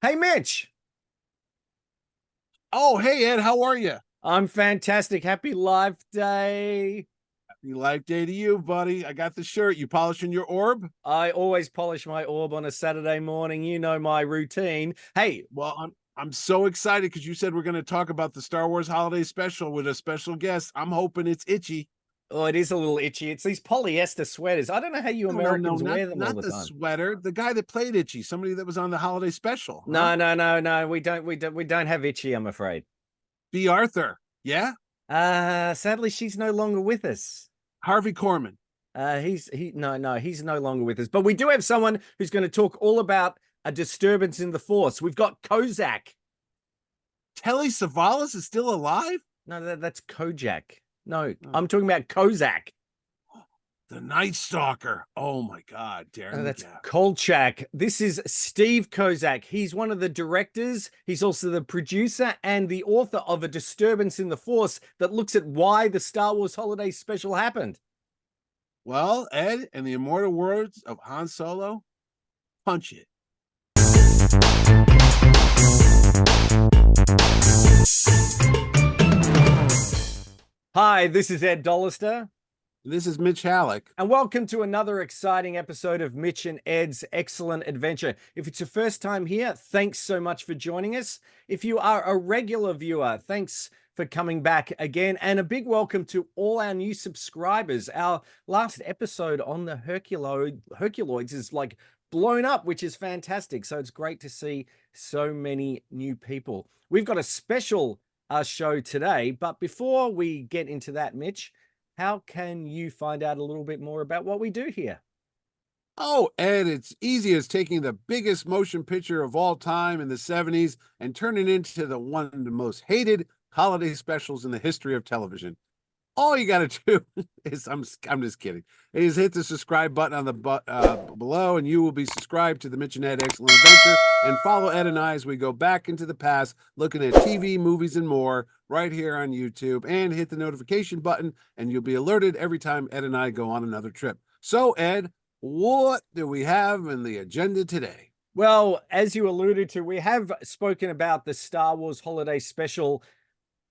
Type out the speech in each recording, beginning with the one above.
Hey, Mitch. Oh, hey Ed, how are you? I'm fantastic. Happy Life Day. Happy Life Day to you, buddy. I got the shirt. You polishing your orb? I always polish my orb on a Saturday morning. You know my routine. Hey, Well, I'm so excited because you said we're going to talk about the Star Wars Holiday Special with a special guest. I'm hoping it's itchy. oh, it is a little itchy. It's these polyester sweaters. I don't know how you No, Americans not wear them all not the the time. sweater. The guy that played Itchy, somebody that was on the Holiday Special, huh? No. We don't have itchy, I'm afraid. B. Arthur, yeah, Sadly, she's no longer with us. Harvey Korman, He's no longer with us. But we do have someone who's going to talk all about a disturbance in the force. We've got Kozak. Telly Savalas is still alive. No, that's Kojak. No, Oh, I'm talking about Kozak. the Night Stalker. Oh my God, Darren That's McGavin. Kolchak. This is Steve Kozak. He's one of the directors. He's also the producer and the author of A Disturbance in the Force that looks at why the Star Wars Holiday Special happened. Well, Ed, and the immortal words of Han Solo, punch it. Hi, this is Ed Dollister, This is Mitch Halleck. and welcome to another exciting episode of Mitch and Ed's Excellent Adventure. If it's your first time here, thanks so much for joining us. If you are a regular viewer, thanks for coming back again. And a big welcome to all our new subscribers. Our last episode on the Herculoids is like blown up, which is fantastic. So it's great to see so many new people. We've got a special show today, but before we get into that, Mitch, how can you find out a little bit more about what we do here? Oh, Ed, it's easy as taking the biggest motion picture of all time in the 70s and turning it into one of the most hated holiday specials in the history of television. All you got to do is, I'm just kidding, is hit the subscribe button on the below, and you will be subscribed to the Mitch and Ed Excellent Adventure, and follow Ed and I as we go back into the past, looking at TV, movies, and more right here on YouTube, and hit the notification button, and you'll be alerted every time Ed and I go on another trip. So, Ed, what do we have in the agenda today? Well, as you alluded to, we have spoken about the Star Wars Holiday Special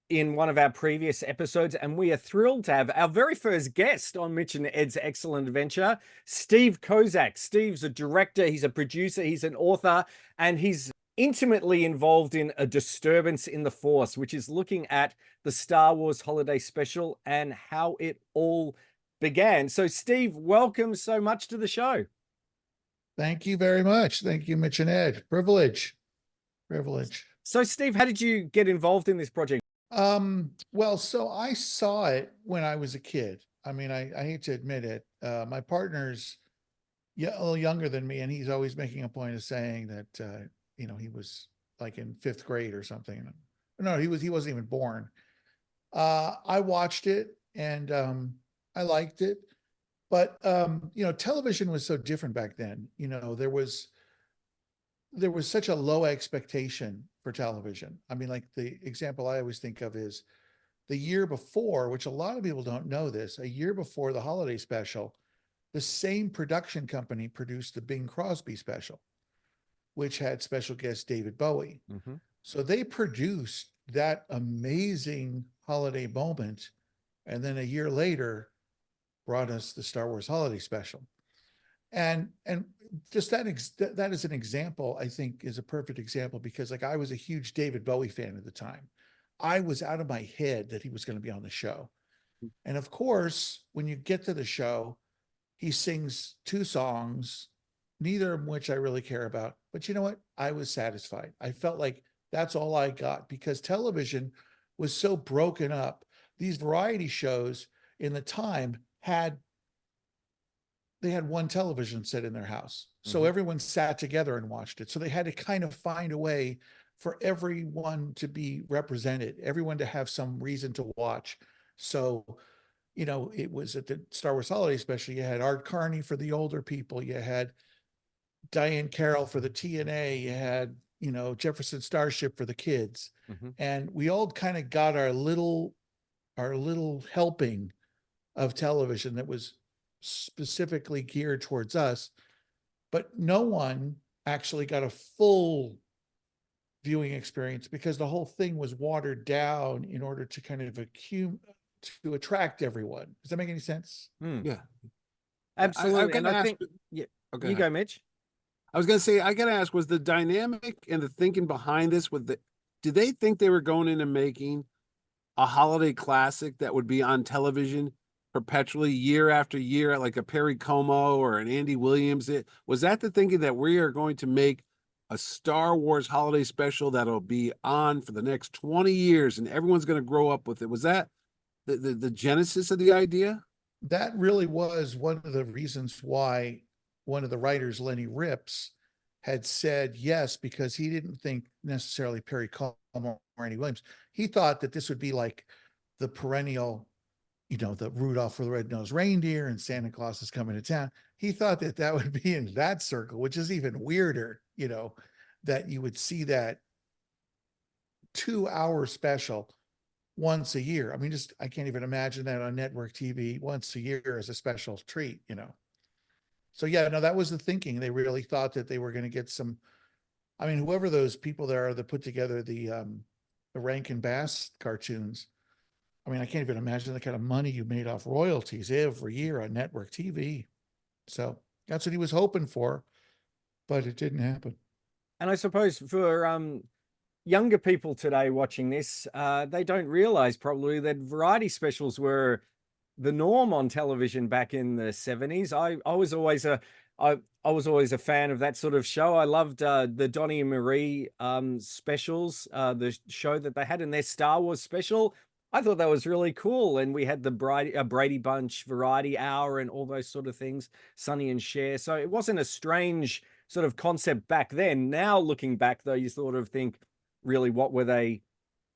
in one of our previous episodes, and we are thrilled to have our very first guest on Mitch and Ed's Excellent Adventure, Steve Kozak. Steve's a director, he's a producer, he's an author, and he's intimately involved in A Disturbance in the Force, which is looking at the Star Wars Holiday Special and how it all began. So, Steve, welcome so much to the show. Thank you very much. Thank you, Mitch and Ed. Privilege. So, Steve, how did you get involved in this project? Well, so I saw it when I was a kid. I mean, I hate to admit it. My partner's a little younger than me, and he's always making a point of saying that he was like in fifth grade or something. No, he wasn't even born. I watched it and I liked it. But television was so different back then. There was such a low expectation for television. I mean, like the example I always think of is the year before, which a lot of people don't know this, a year before the holiday special, the same production company produced the Bing Crosby special, which had special guest David Bowie. Mm-hmm. So they produced that amazing holiday moment, and then a year later brought us the Star Wars holiday special. And just that is an example, I think, is a perfect example, because like I was a huge David Bowie fan at the time. I was out of my head that he was going to be on the show. And of course, when you get to the show, he sings two songs, neither of which I really care about. But you know what? I was satisfied. I felt like that's all I got, because television was so broken up. These variety shows in the time had one television set in their house. So everyone sat together and watched it. So they had to kind of find a way for everyone to be represented, everyone to have some reason to watch. So, it was at the Star Wars Holiday Special, you had Art Carney for the older people, you had Diane Carroll for the TNA, you had, Jefferson Starship for the kids. Mm-hmm. And we all kind of got our little helping of television that was specifically geared towards us, but no one actually got a full viewing experience because the whole thing was watered down in order to kind of to attract everyone. Does that make any sense? Hmm. Yeah. Absolutely. got And to I ask. think, yeah, Oh, go you ahead. go, Mitch. I was going to say, I got to ask, was the dynamic and the thinking behind this did they think they were going into making a holiday classic that would be on television perpetually year after year, like a Perry Como or an Andy Williams? Was that the thinking that we are going to make a Star Wars holiday special that'll be on for the next 20 years and everyone's going to grow up with it? Was that the genesis of the idea? That really was one of the reasons why one of the writers, Lenny Rips, had said yes, because he didn't think necessarily Perry Como or Andy Williams. He thought that this would be like the perennial, the Rudolph the Red-Nosed Reindeer and Santa Claus is coming to town. He thought that that would be in that circle, which is even weirder, that you would see that 2-hour special once a year. I mean, I can't even imagine that on network TV once a year as a special treat, So yeah, no, that was the thinking. They really thought that they were going to get some, I mean, whoever those people there are that put together the Rankin Bass cartoons. I mean, I can't even imagine the kind of money you made off royalties every year on network TV. So that's what he was hoping for, but it didn't happen. And I suppose for younger people today watching this, they don't realize probably that variety specials were the norm on television back in the 70s. I was always I was always a fan of that sort of show. I loved the Donnie and Marie specials, the show that they had in their Star Wars special. I thought that was really cool. And we had the Brady Bunch Variety Hour and all those sort of things, Sonny and Cher. So it wasn't a strange sort of concept back then. Now looking back, though, you sort of think, really, what were they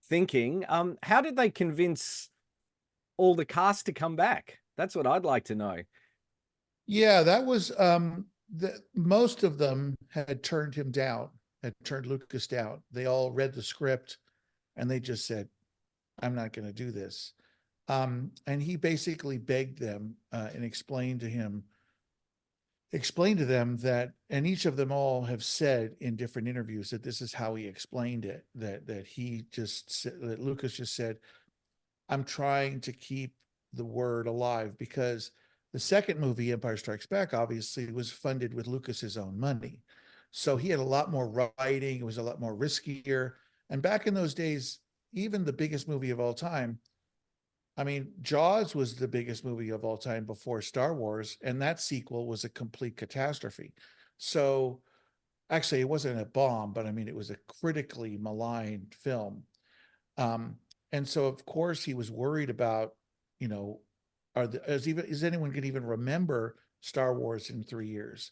thinking? How did they convince all the cast to come back? That's what I'd like to know. Yeah, that was most of them had turned him down, had turned Lucas down. They all read the script and they just said, I'm not going to do this. And he basically begged them and explained to them that, and each of them all have said in different interviews that this is how he explained it, that Lucas just said, I'm trying to keep the word alive, because the second movie, Empire Strikes Back, obviously was funded with Lucas's own money. So he had a lot more writing. It was a lot more riskier. And back in those days, even the biggest movie of all time, I mean, Jaws was the biggest movie of all time before Star Wars, and that sequel was a complete catastrophe. So actually, it wasn't a bomb, but I mean, it was a critically maligned film. And so, of course, he was worried about, is anyone going to even remember Star Wars in 3 years?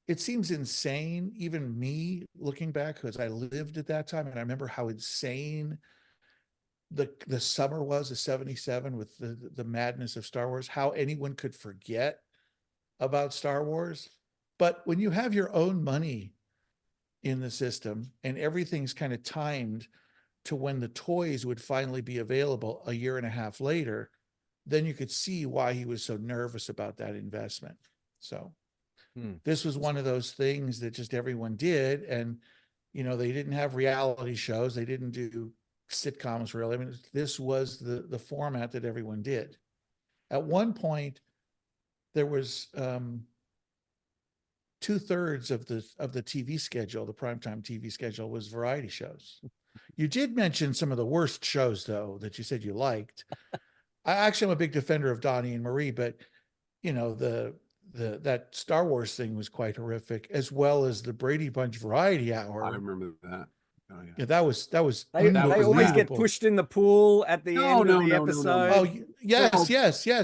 It seems insane, even me looking back, because I lived at that time and I remember how insane the summer was of 77 with the madness of Star Wars, how anyone could forget about Star Wars. But when you have your own money in the system and everything's kind of timed to when the toys would finally be available a year and a half later, then you could see why he was so nervous about that investment. So this was one of those things that just everyone did. And, they didn't have reality shows. They didn't do sitcoms really. I mean, this was the format that everyone did. At one point, there was 2/3 of the TV schedule, the primetime TV schedule, was variety shows. You did mention some of the worst shows, though, that you said you liked. I actually am a big defender of Donnie and Marie, but that Star Wars thing was quite horrific, as well as the Brady Bunch Variety Hour. I remember that. Oh yeah. Yeah, that was They always get pushed in the pool at the end of the episode. Oh yes.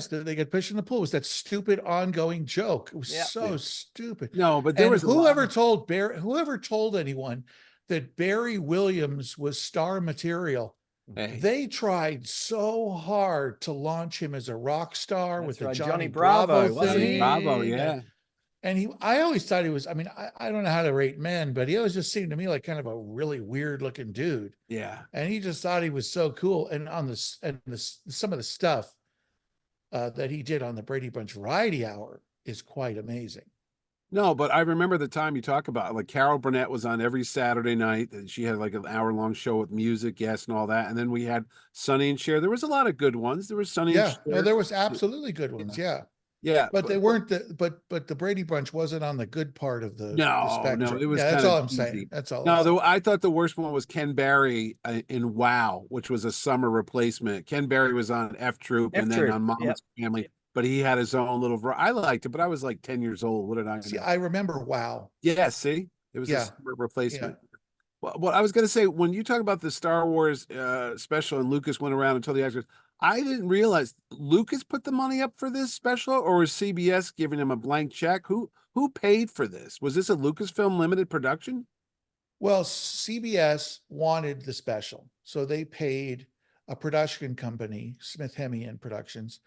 They get pushed in the pool. It was that stupid ongoing joke. It was so stupid. No, but there was whoever told anyone that Barry Williams was star material. Hey. They tried so hard to launch him as a rock star. That's with the right. Johnny Bravo thing. wasn't he? Bravo, yeah. And I always thought he was, I mean, I don't know how to rate men, but he always just seemed to me like kind of a really weird looking dude. Yeah. And he just thought he was so cool. And some of the stuff that he did on the Brady Bunch Variety Hour is quite amazing. No, but I remember the time you talk about, like Carol Burnett was on every Saturday night, and she had like an hour-long show with music, guests, and all that. And then we had Sonny and Cher. There was a lot of good ones. There was Sonny and Yeah, no, Cher. there was absolutely good ones. Yeah, Yeah. yeah, But they weren't but the Brady Bunch wasn't on the good part of the no, it spectrum. was Yeah, that's kind of all I'm saying. cheesy. That's all I'm No, saying. I thought the worst one was Ken Barry in Wow, which was a summer replacement. Ken Barry was on F Troop F and then Troop. on Yep. Mama's Family, but he had his own little. I liked it, but I was like 10 years old. What did I See, know? I remember Wow. Yeah, see, it was a Yeah, summer yeah. replacement. Well, I was going to say, when you talk about the Star Wars special and Lucas went around and told the actors, I didn't realize Lucas put the money up for this special, or was CBS giving him a blank check? Who paid for this? Was this a Lucasfilm limited production? Well, CBS wanted the special, so they paid a production company, Smith Hemian Productions,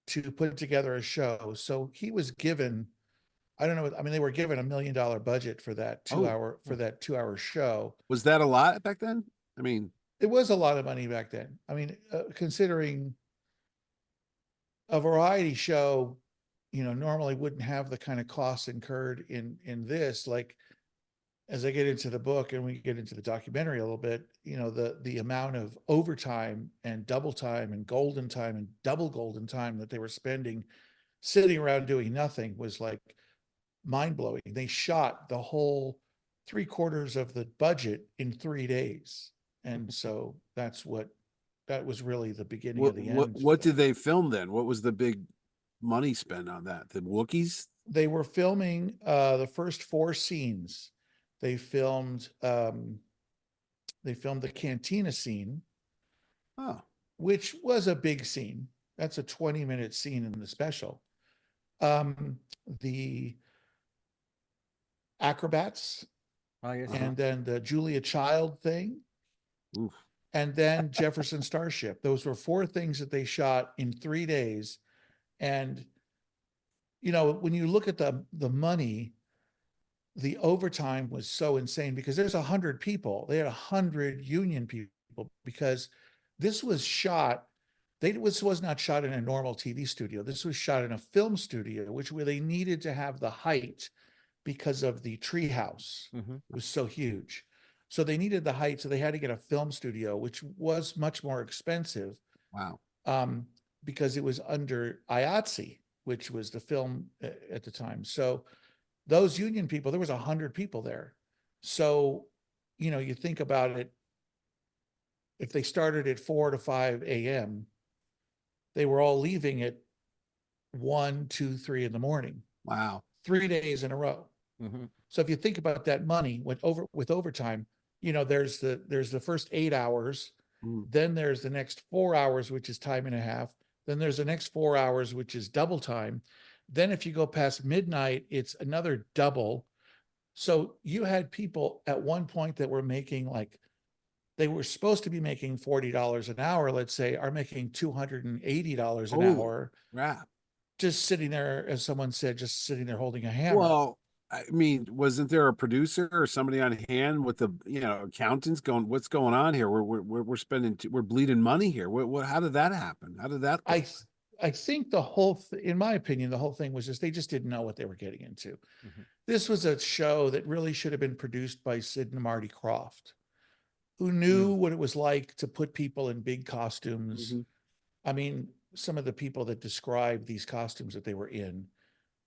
to put together a show. So he was given, I don't know, I mean, they were given $1 million budget for that two Oh, hour for that 2 hour show. was that a lot back then? I mean, It was a lot of money back then. I mean, considering a variety show, normally wouldn't have the kind of costs incurred in this. Like, as I get into the book and we get into the documentary a little bit, the amount of overtime and double time and golden time and double golden time that they were spending sitting around doing nothing was like mind blowing. They shot the whole 3/4 of the budget in 3 days. And so that was really the beginning of the end for what them. did they film then? What was the big money spent on that? The Wookiees? They were filming the first 4 scenes. They filmed the cantina scene, Oh, which was a big scene. That's a 20-minute scene in the special. The acrobats, Oh, yes. and then the Julia Child thing, oof. and then Jefferson Starship. Those were 4 things that they shot in 3 days. And when you look at the money, the overtime was so insane because there's 100 people. They had 100 union people because this was shot. This was not shot in a normal TV studio. This was shot in a film studio, where they needed to have the height because of the treehouse. Mm-hmm. It was so huge. So they needed the height. So they had to get a film studio, which was much more expensive Wow. because it was under IATSE, which was the film at the time. So those union people, there was 100 people there. So, you think about it, if they started at 4 to 5 a.m., they were all leaving at 1, 2, 3 in the morning, Wow. 3 days in a row. Mm-hmm. So if you think about that money with overtime, there's the first 8 hours, Mm. then there's the next 4 hours, which is time and a half. Then there's the next 4 hours, which is double time. Then if you go past midnight, it's another double. So you had people at one point that were making they were supposed to be making $40 an hour, let's say, are making $280 an Holy hour, crap. just sitting there, as someone said, just sitting there holding a hammer. Well, I mean, wasn't there a producer or somebody on hand with the accountants going, "What's going on here? We're spending, we're bleeding money here. What? How did that happen? How did that go?" I think in my opinion, the whole thing was just they just didn't know what they were getting into. Mm-hmm. This was a show that really should have been produced by Sid and Marty Krofft, who knew Mm. what it was like to put people in big costumes. Mm-hmm. I mean, some of the people that described these costumes that they were in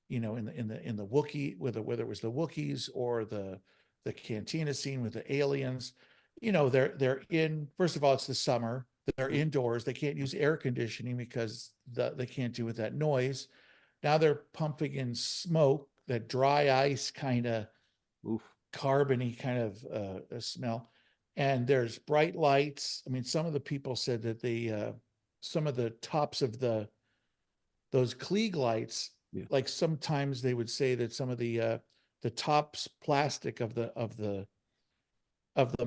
the Wookiee, whether it was the Wookiees or the cantina scene with the aliens, they're in. First of all, it's the summer. They're indoors. They can't use air conditioning because they can't do with that noise. Now they're pumping in smoke, that dry ice kind of Oof. carbony kind of smell, and there's bright lights. I mean, some of the people said that some of the tops of those Klieg lights, Yeah. like sometimes they would say that some of the tops plastic of the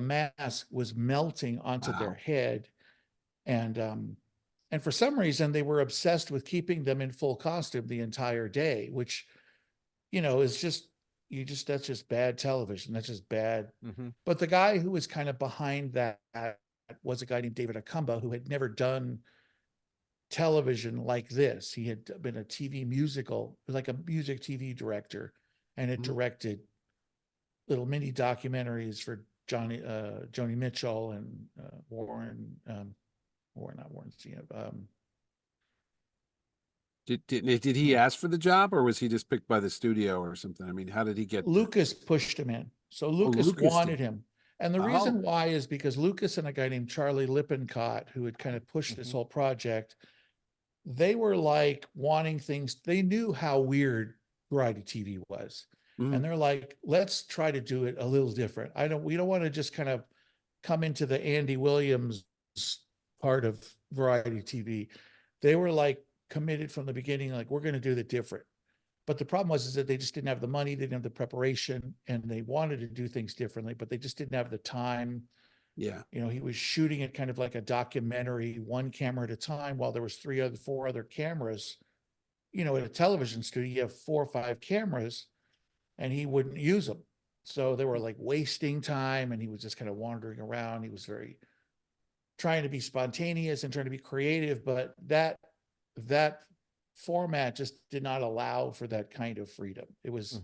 mask was melting onto their Wow. head, and for some reason they were obsessed with keeping them in full costume the entire day, which is just that's just bad television. That's just bad. Mm-hmm. But the guy who was kind of behind that was a guy named David Akumba, who had never done television like this. He had been a TV musical, like a music TV director and it directed little mini documentaries for Joni Mitchell and Warren, not Warren Zevon. Did he ask for the job, or was he just picked by the studio or something? I mean, how did he get? Lucas pushed him in. So Lucas Lucas wanted did. him. And the reason why is because Lucas and a guy named Charlie Lippincott, who had kind of pushed this whole project, they were like wanting things. They knew how weird variety TV was. And they're like, let's try to do it a little different. We don't want to just kind of come into the Andy Williams part of variety TV. They were like committed from the beginning, like, we're going to do it different. But the problem was is that they just didn't have the money, they didn't have the preparation, and they wanted to do things differently, but they just didn't have the time. Yeah. You know, he was shooting it kind of like a documentary, one camera at a time, while there was four other cameras. You know, at a television studio, you have 4 or 5 cameras, and he wouldn't use them. So they were like wasting time, and he was just kind of wandering around. He was very trying to be spontaneous and trying to be creative, but that format just did not allow for that kind of freedom. It was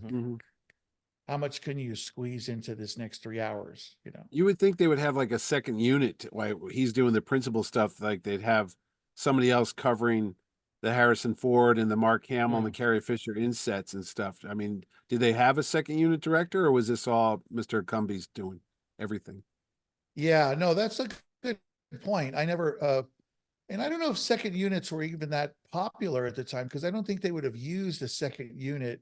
how much can you squeeze into this next 3 hours? You know, you would think they would have like a second unit while he's doing the principal stuff. Like they'd have somebody else covering the Harrison Ford and the Mark Hamill and the Carrie Fisher insets and stuff. I mean, did they have a second unit director, or was this all Mr. Cumby's doing everything? Yeah, no, that's a good point. I never, and I don't know if second units were even that popular at the time, because I don't think they would have used a second unit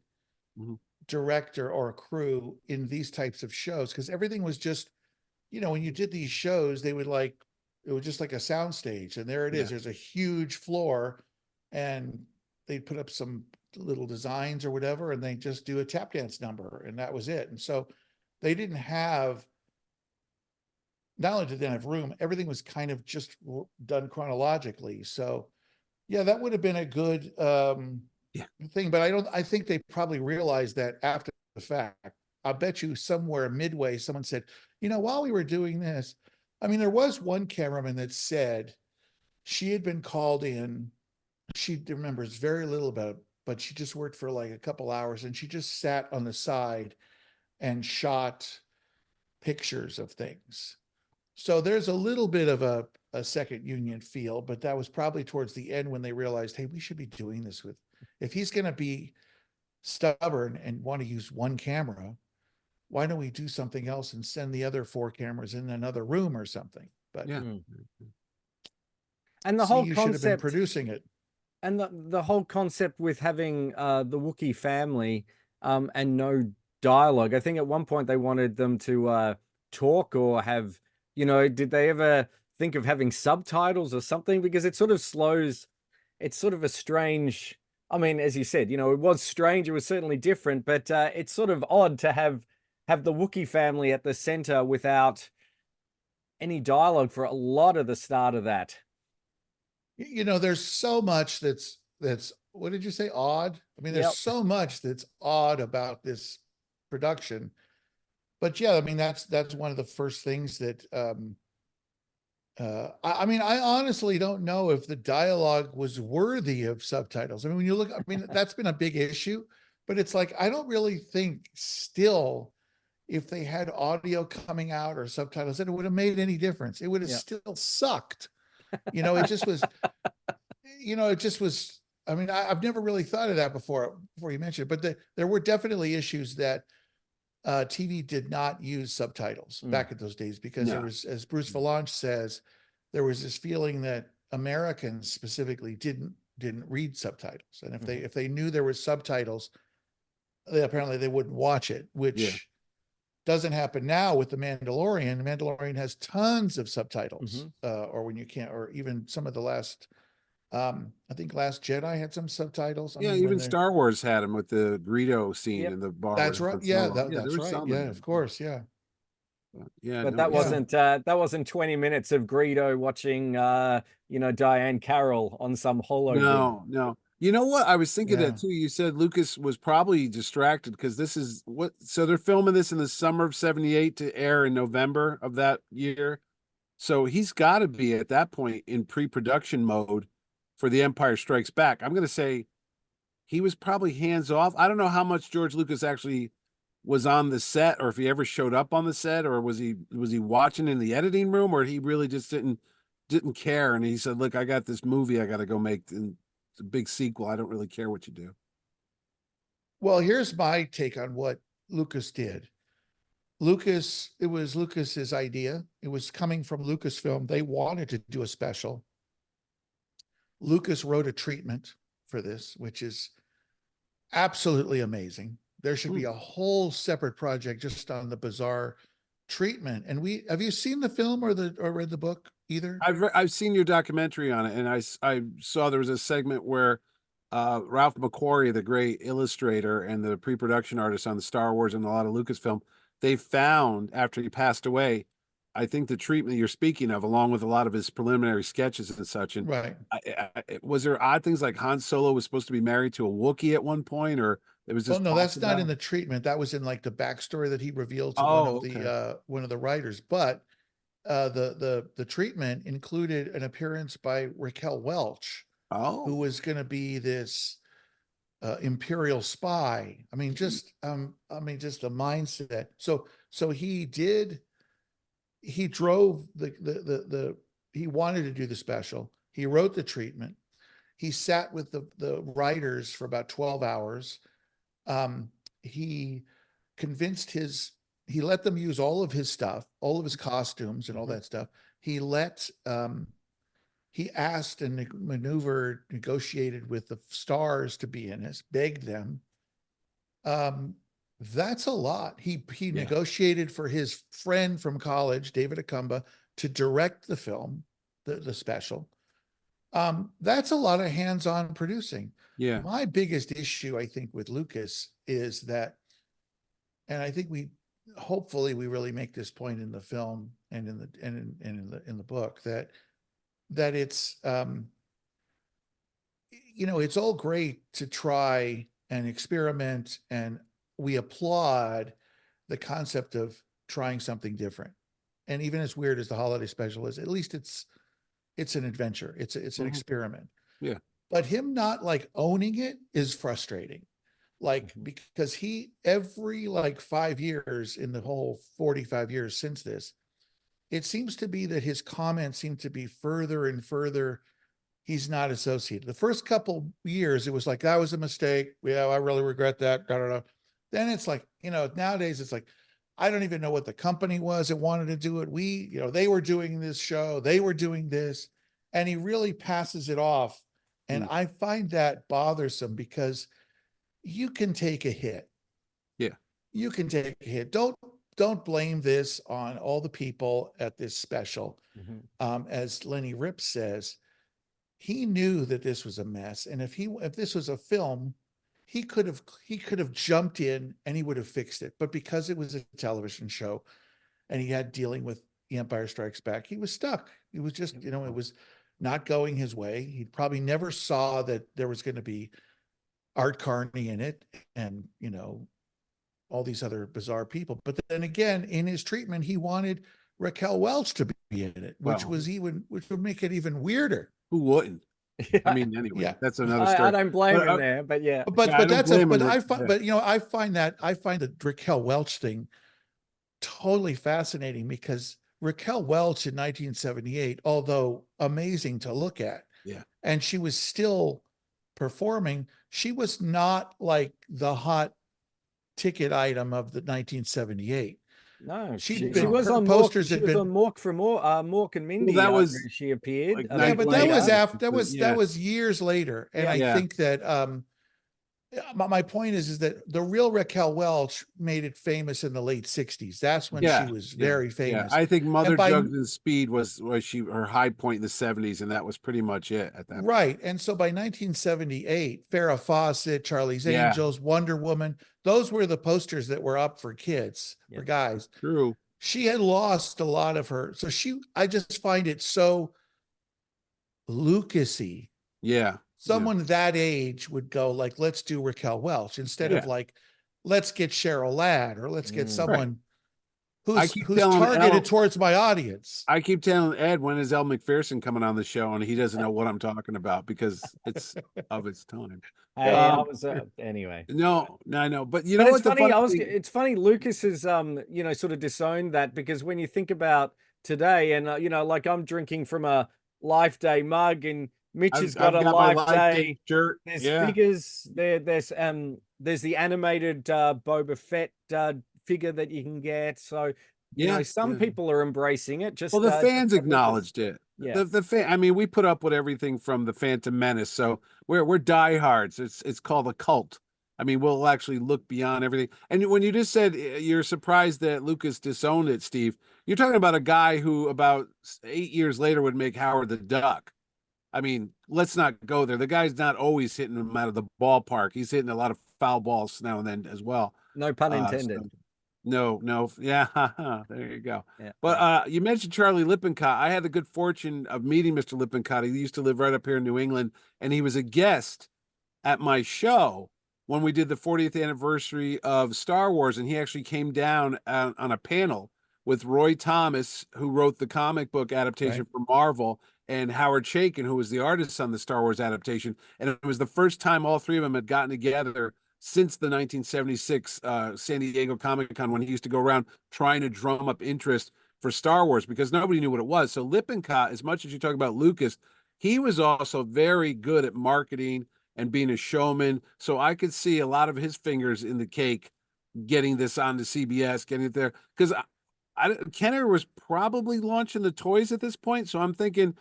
director or a crew in these types of shows, because everything was just, you know, when you did these shows, it was just like a sound stage, and there it is. There's a huge floor, and they'd put up some little designs or whatever, and they just do a tap dance number, and that was it. And so they didn't have, not only did they have room, everything was kind of just done chronologically. So yeah, that would have been a good thing, but I think they probably realized that after the fact. I bet you somewhere midway, someone said, you know, while we were doing this, I mean, there was one cameraman that said she had been called in. She remembers very little about it, but she just worked for like a couple hours, and she just sat on the side and shot pictures of things. So there's a little bit of a second union feel, but that was probably towards the end when they realized, hey, we should be doing this with, if he's going to be stubborn and want to use one camera, why don't we do something else and send the other 4 cameras in another room or something? But and the whole you concept should have been producing it. And the whole concept with having the Wookiee family and no dialogue. I think at one point they wanted them to talk or have, you know, did they ever think of having subtitles or something? Because it sort of slows, it's sort of a strange, I mean, as you said, you know, it was strange, it was certainly different, but it's sort of odd to have the Wookiee family at the center without any dialogue for a lot of the start of that. You know, there's so much that's what did you say, odd? I mean, there's so much that's odd about this production. But yeah, I mean, that's one of the first things that I mean, I honestly don't know if the dialogue was worthy of subtitles. I mean, when you look, I mean, that's been a big issue, but it's like, I don't really think still, if they had audio coming out or subtitles, that it would have made any difference. It would have still sucked. You know, it just was, I mean, I've never really thought of that before you mentioned it, but there were definitely issues that TV did not use subtitles back in those days, because there was, as Bruce Valanche says, there was this feeling that Americans specifically didn't read subtitles. And if they knew there were subtitles, apparently they wouldn't watch it, which doesn't happen now with The Mandalorian. The Mandalorian has tons of subtitles, or when you can't, or even some of the last, I think Last Jedi had some subtitles. I mean, even Star Wars had them with the Greedo scene in the bar. That's right. Yeah, that's right. Yeah, of course. Yeah. Yeah, but no, that wasn't 20 minutes of Greedo watching you know, Diane Carroll on some holo. No. You know what? I was thinking that too. You said Lucas was probably distracted because this is what, so they're filming this in the summer of 78 to air in November of that year. So he's got to be at that point in pre-production mode for The Empire Strikes Back. I'm going to say he was probably hands off. I don't know how much George Lucas actually was on the set, or if he ever showed up on the set, or was he watching in the editing room, or he really just didn't care, and he said, "Look, I got this movie I got to go make, and it's a big sequel. I don't really care what you do." Well, here's my take on what Lucas did. It was Lucas's idea. It was coming from Lucasfilm. They wanted to do a special. Lucas wrote a treatment for this, which is absolutely amazing. There should be a whole separate project just on the bizarre treatment. And have you seen the film or read the book either? I've seen your documentary on it, and I saw there was a segment where Ralph McQuarrie, the great illustrator and the pre-production artist on the Star Wars and a lot of Lucasfilm, they found after he passed away, I think the treatment you're speaking of, along with a lot of his preliminary sketches and such. And Right. was there odd things like Han Solo was supposed to be married to a Wookiee at one point, or it was Well, just no, that's not about? in the treatment. That was in like the backstory that he revealed to Oh, okay. one of the writers. But the treatment included an appearance by Raquel Welch, who Oh, was going to be this imperial spy. I mean, just a mindset. So he drove he wanted to do the special. He wrote the treatment. He sat with the writers for about 12 hours. He convinced he let them use all of his stuff, all of his costumes and all that stuff. He asked and maneuvered, negotiated with the stars to be in it, begged them. That's a lot. He negotiated for his friend from college, David Akumba, to direct the film, the special. That's a lot of hands-on producing. yeah. My biggest issue, I think, with Lucas is that, and I think hopefully we really make this point in the film and in the book, that it's it's all great to try and experiment, and we applaud the concept of trying something different. And even as weird as the holiday special is, at least it's an adventure. It's an experiment. Yeah. But him not like owning it is frustrating. Like, because every like 5 years in the whole 45 years since this, it seems to be that his comments seem to be further and further. He's not associated. The first couple years, it was like, that was a mistake. Yeah, I really regret that. Da, da, da. Then it's like, nowadays it's like, I don't even know what the company was that wanted to do it. They were doing this show, they were doing this, and he really passes it off. And I find that bothersome because you can take a hit. Yeah. You can take a hit. Don't blame this on all the people at this special. As Lenny Ripp says, he knew that this was a mess. And if this was a film, he could have jumped in and he would have fixed it. But because it was a television show and he had dealing with The Empire Strikes Back, he was stuck. It was just, it was not going his way. He probably never saw that there was going to be Art Carney in it and, all these other bizarre people. But then again, in his treatment, he wanted Raquel Welch to be in it, which would make it even weirder. Who wouldn't? I mean, anyway, that's another story. I don't blame him there, but yeah. But I that's blame him. I find the Raquel Welch thing totally fascinating, because Raquel Welch in 1978, although amazing to look at, and she was still performing, she was not like the hot ticket item of the 1978. No, she was on posters. She was on Mork from Mork and Mindy. That was she appeared. like but that was after that was years later. And I think that my point is that the real Raquel Welch made it famous in the late 60s. That's when she was very famous. I think Mother Jugs and Speed was her high point in the 70s, and that was pretty much it at that point. Right. And so by 1978, Farrah Fawcett, Charlie's Angels, Wonder Woman, those were the posters that were up for kids, for guys. True. She had lost a lot of her. So I just find it so Lucas-y. Yeah. Someone that age would go like, let's do Raquel Welch instead of like, let's get Cheryl Ladd, or let's get someone I keep who's telling targeted Elle, towards my audience. I keep telling Ed, when is Elle McPherson coming on the show? And he doesn't know what I'm talking about because it's of its time. Hey, I was anyway. No, I know, but you But know it's what the funny. funny thing? It's funny. Lucas has, sort of disowned that, because when you think about today, and like I'm drinking from a Life Day mug, and Mitch has got I've a got my Life Life Day Day. shirt. There's Yeah, figures there. There's the animated Boba Fett figure that you can get. So yeah, some yeah. people are embracing it. Well, Just the just fans like Lucas. acknowledged it. Yeah. The fan. I mean, we put up with everything from the Phantom Menace, so we're diehards. It's called a cult. I mean, we'll actually look beyond everything. And when you just said you're surprised that Lucas disowned it, Steve, you're talking about a guy who about 8 years later would make Howard the Duck. I mean, let's not go there. The guy's not always hitting them out of the ballpark. He's hitting a lot of foul balls now and then as well. No pun So intended. no, yeah, there you go. Yeah. But Yeah. you mentioned Charlie Lippincott. I had the good fortune of meeting Mr. Lippincott. He used to live right up here in New England, and he was a guest at my show when we did the 40th anniversary of Star Wars, and he actually came down on a panel with Roy Thomas, who wrote the comic book adaptation Right. for Marvel, and Howard Chaykin, who was the artist on the Star Wars adaptation. And it was the first time all three of them had gotten together since the 1976 San Diego Comic Con, when he used to go around trying to drum up interest for Star Wars because nobody knew what it was. So Lippincott, as much as you talk about Lucas, he was also very good at marketing and being a showman. So I could see a lot of his fingers in the cake getting this on to CBS, getting it there. Because Kenner was probably launching the toys at this point. So I'm thinking,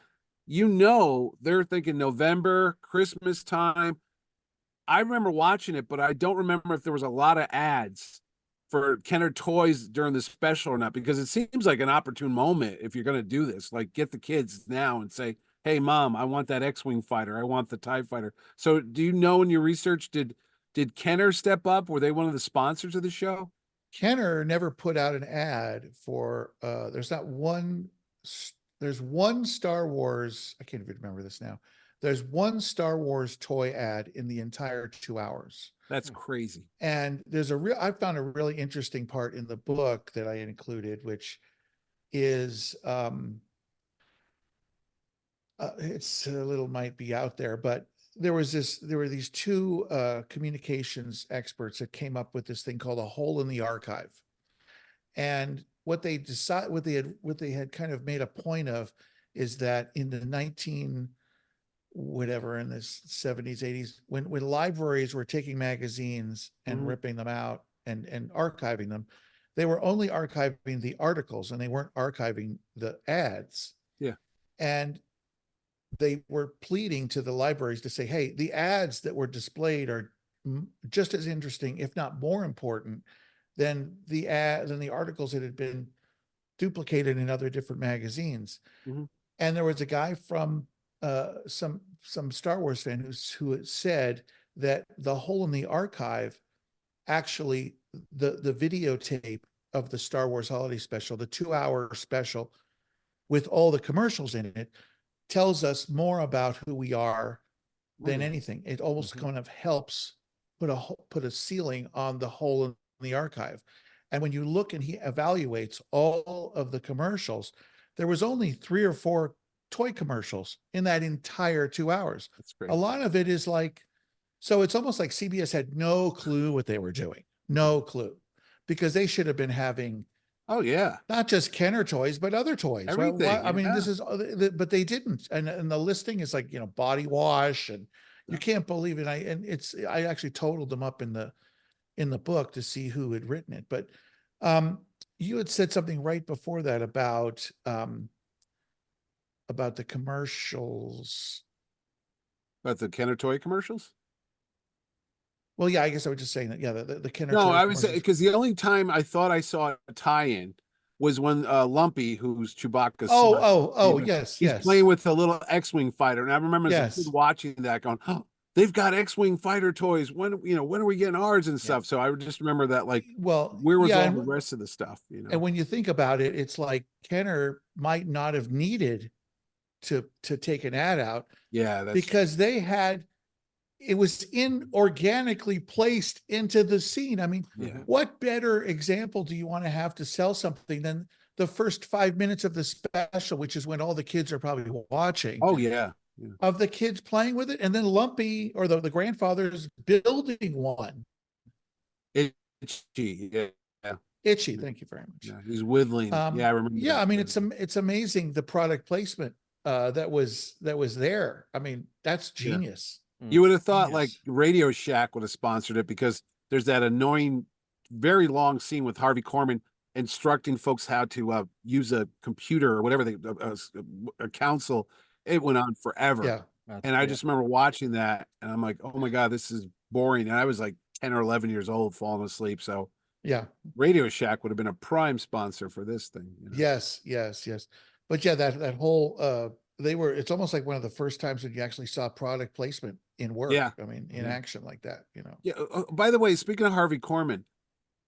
they're thinking November, Christmas time. I remember watching it, but I don't remember if there was a lot of ads for Kenner toys during the special or not, because it seems like an opportune moment if you're going to do this. Like, get the kids now and say, "Hey, mom, I want that X-wing fighter. I want the TIE fighter." So, do you know in your research did Kenner step up? Were they one of the sponsors of the show? Kenner never put out an ad for there's one Star Wars, I can't even remember this now. There's one Star Wars toy ad in the entire 2 hours. That's crazy. And I found a really interesting part in the book that I included, which is it's a little, might be out there, but there were these two communications experts that came up with this thing called a hole in the archive. And what they had kind of made a point of is that in the in the 70s, 80s, when libraries were taking magazines and ripping them out and archiving them, they were only archiving the articles and they weren't archiving the ads. Yeah. And they were pleading to the libraries to say, hey, the ads that were displayed are just as interesting, if not more important, than the articles that had been duplicated in other different magazines. Mm-hmm. And there was a guy from some Star Wars fan who said that the hole in the archive, actually, the videotape of the Star Wars holiday special, the 2-hour special with all the commercials in it, tells us more about who we are than anything. It almost kind of helps put a ceiling on the hole in the archive. And when you look and he evaluates all of the commercials, there was only 3 or 4 toy commercials in that entire 2 hours. That's great. A lot of it is like, so it's almost like CBS had no clue what they were doing. No clue. Because they should have been having, oh yeah, not just Kenner toys, but other toys. Everything. Well, I mean, Yeah. this is, but they didn't. And the listing is like, body wash, and you can't believe it. I actually totaled them up in the book to see who had written it. But you had said something right before that about the commercials. About the Kenner toy commercials? Well, yeah, I guess I was just saying that. Yeah, the Kenner. No, toy I was commercials. because the only time I thought I saw a tie-in was when Lumpy, who's Chewbacca's son, Yes, he's yes. playing with a little X-wing fighter, and I remember as a kid watching that, going, "Oh, they've got X-wing fighter toys. When are we getting ours and stuff?" So I would just remember that, like, well, where was all and the rest of the stuff? And when you think about it, it's like Kenner might not have needed to take an ad out. Yeah, that's because they had it was inorganically placed into the scene. I mean, Yeah. what better example do you want to have to sell something than the first 5 minutes of the special, which is when all the kids are probably watching, Oh yeah. Yeah. of the kids playing with it, and then Lumpy or the grandfather's building one. Itchy. Yeah. Yeah. Itchy, thank you very much. Yeah. He's whittling. Yeah, I remember. Yeah, that. I mean, it's amazing the product placement that was there. I mean, that's Yeah. genius. You would have thought like Genius. Radio Shack would have sponsored it, because there's that annoying, very long scene with Harvey Korman instructing folks how to use a computer or whatever a console. It went on forever. Yeah. And I just remember watching that, and I'm like, oh my God, this is boring. And I was like 10 or 11 years old, falling asleep. So Yeah. Radio Shack would have been a prime sponsor for this thing. You know? Yes, yes, yes. But yeah, that whole it's almost like one of the first times that you actually saw product placement in work. Yeah. I mean, in action like that, you know. Yeah. By the way, speaking of Harvey Korman,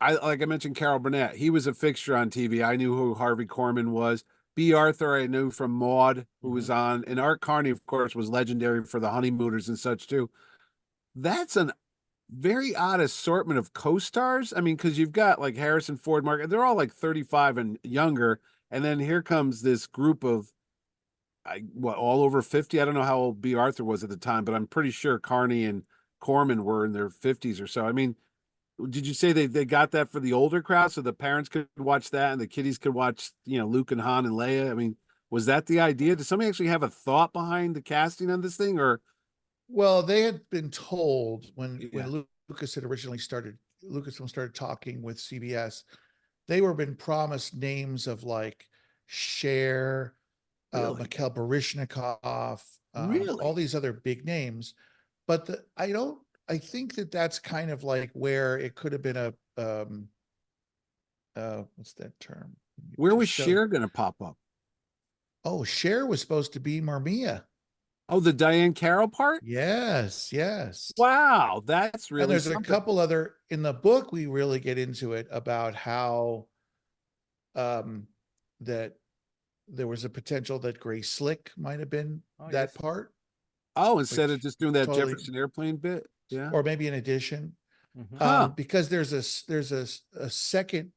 like I mentioned Carol Burnett. He was a fixture on TV. I knew who Harvey Korman was. B. Arthur I knew from Maude, who was on, and Art Carney, of course, was legendary for the Honeymooners and such too. That's an very odd assortment of co-stars. I mean, because you've got like Harrison Ford, Mark, they're all like 35 and younger, and then here comes this group of all over 50. I don't know how old B. Arthur was at the time, but I'm pretty sure Carney and Corman were in their 50s or so. I mean, did you say they got that for the older crowd so the parents could watch that and the kiddies could watch, Luke and Han and Leia? I mean, was that the idea? Did somebody actually have a thought behind the casting on this thing, or? Well, they had been told when Yeah. Lucasfilm started talking with CBS, they were been promised names of like Cher, Really? Mikhail Baryshnikov, Really? all these other big names. But I think that that's kind of like where it could have been what's that term? Where was Cher going to pop up? Oh, Cher was supposed to be Mamiya. Oh, the Diane Carroll part? Yes, yes. Wow, that's really And there's something. a couple other in the book. We really get into it about how that there was a potential that Grace Slick might have been that part. Oh, instead of just doing that totally- Jefferson Airplane bit? Yeah. or maybe in addition. Huh. Because there's a second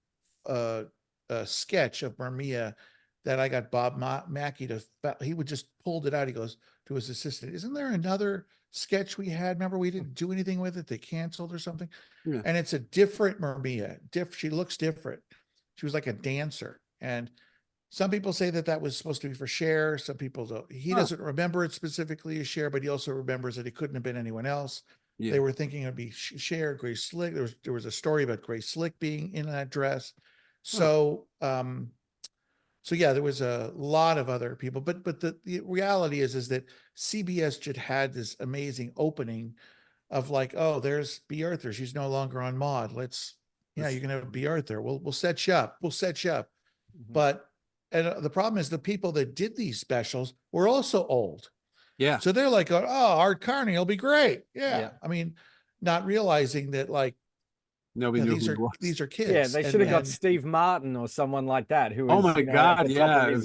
sketch of Mamiya that I got Bob Mackey he would just pulled it out. He goes to his assistant, isn't there another sketch we had? Remember, we didn't do anything with it. They canceled or something. Yeah. And it's a different Mamiya. She looks different. She was like a dancer. And some people say that was supposed to be for Cher. Some people don't. He doesn't remember it specifically as Cher, but he also remembers that it couldn't have been anyone else. Yeah. They were thinking it'd be Cher, Grace Slick. There was a story about Grace Slick being in that dress. So, so yeah, there was a lot of other people, but the reality is that CBS just had this amazing opening of like, oh, there's B. Arthur. She's no longer on Maude. You're gonna have B. Arthur. We'll set you up. We'll set you up. But the problem is the people that did these specials were also old. Yeah. So they're like, oh, Art Carney will be great. Yeah. I mean, not realizing that like Nobody knew who it was. these are kids. Yeah, they should have got Steve Martin or someone like that who was, Oh my God, yeah.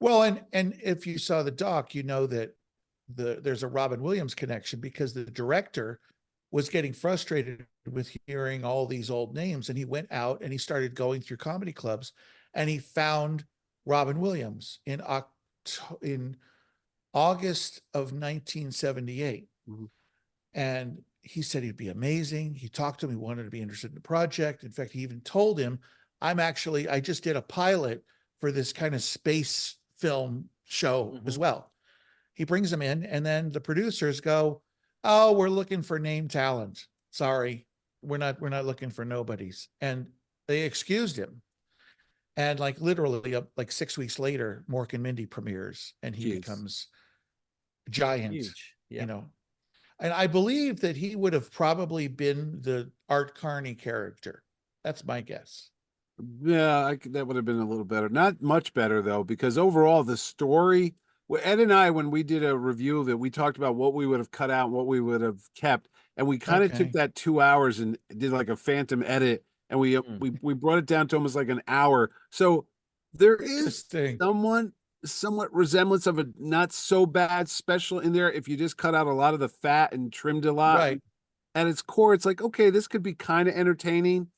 Well, and if you saw the doc, you know that there's a Robin Williams connection because the director was getting frustrated with hearing all these old names, and he went out and he started going through comedy clubs, and he found Robin Williams in August of 1978. And he said he'd be amazing. He talked to him. He wanted to be interested in the project. In fact, he even told him, I just did a pilot for this kind of space film show as well. He brings him in, and then the producers go, oh, we're looking for name talent. Sorry, we're not looking for nobodies. And they excused him. And like literally like 6 weeks later, Mork and Mindy premieres, and he becomes giant. Huge. You know. And I believe that he would have probably been the Art Carney character. That's my guess. Yeah, that would have been a little better. Not much better, though, because overall the story, Ed and I, when we did a review of it, we talked about what we would have cut out and what we would have kept. And we kind of took that 2 hours and did like a phantom edit. And we brought it down to almost like an hour. So there is someone somewhat resemblance of a not so bad special in there if you just cut out a lot of the fat and trimmed a lot. Right. At its core, it's like, okay, this could be kind of entertaining,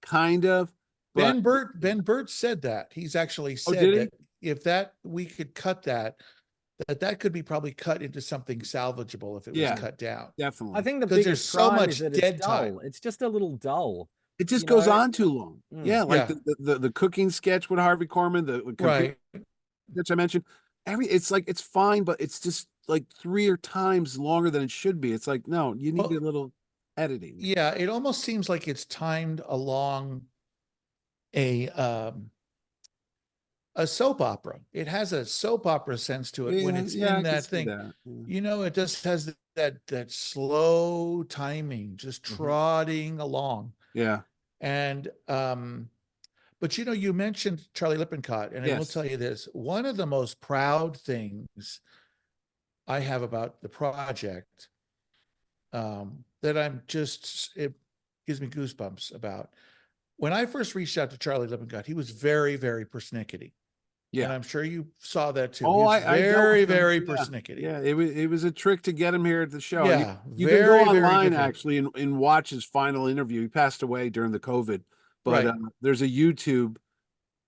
kind of, but Ben Burt said that. He's actually oh, said did he? that if that we could cut that could be probably cut into something salvageable if it was Yeah, cut down. I definitely. think the Because there's biggest so crime is much that it's dead dull. time. It's just a little dull. It just You goes know? on too long. Yeah, like Yeah. the cooking sketch with Harvey Korman, the computer Right. sketch I mentioned. It's like it's fine, but it's just like 3 times longer than it should be. It's like, no, you need Well, a little editing. yeah, it almost seems like it's timed along a soap opera. It has a soap opera sense to it when Yeah, it's yeah, I in can that see thing. that. Yeah. You know, it just has that slow timing, just trotting along. Yeah. And but you know, you mentioned Charlie Lippincott, and I will Yes. tell you this: one of the most proud things I have about the project, that it gives me goosebumps about. When I first reached out to Charlie Lippincott, he was very, very persnickety. And Yeah. I'm sure you saw that too. Oh, He was I dealt very, with him. very Yeah. persnickety. Yeah. It was a trick to get him here at the show. Yeah, You can go very, very online different. actually and watch his final interview. He passed away during the COVID, but Right. there's a YouTube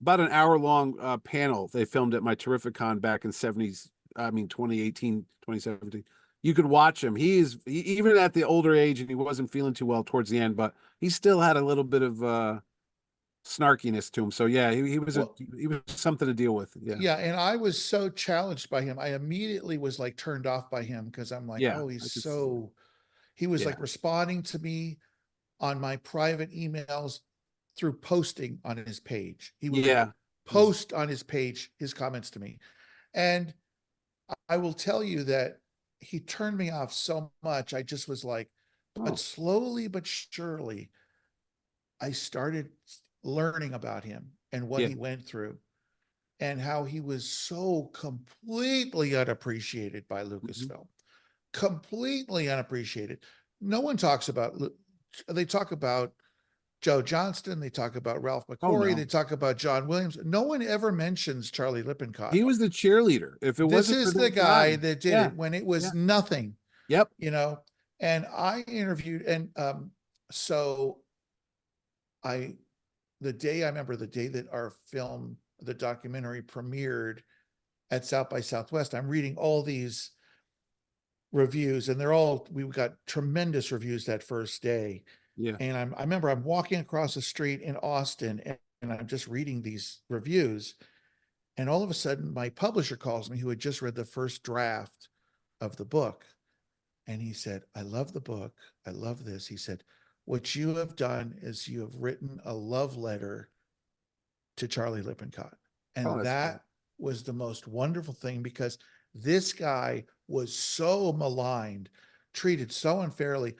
about an hour long panel they filmed at my Terrificon back in 2018, 2017. You could watch him. Even at the older age, and he wasn't feeling too well towards the end, but he still had a little bit of snarkiness to him. So yeah, Well, he was something to deal with. Yeah. yeah, and I was so challenged by him. I immediately was like turned off by him because I'm like, Yeah. oh, I could see that. he was Yeah. like responding to me on my private emails through posting on his page. He would Yeah. post on his page his comments to me. And I will tell you that he turned me off so much. I just was like, but Oh, slowly but surely, I started learning about him and what yeah. he went through and how he was so completely unappreciated by Mhm. Lucasfilm. Completely unappreciated. No one talks about, they talk about Joe Johnston, they talk about Ralph Oh McQuarrie, no. they talk about John Williams. No one ever mentions Charlie Lippincott. He was the cheerleader. If it This wasn't for is the that guy guy. that did Yeah. it when it Yeah. was nothing, Yep. you know. And I interviewed, and so I, I remember the day that our film, the documentary premiered at South by Southwest, I'm reading all these reviews, and we got tremendous reviews that first day. Yeah. And I remember I'm walking across the street in Austin, and I'm just reading these reviews. And all of a sudden, my publisher calls me, who had just read the first draft of the book. And he said, I love the book. I love this. He said, what you have done is you have written a love letter to Charlie Lippincott. Oh, And that's cool. that was the most wonderful thing because this guy was so maligned, treated so unfairly.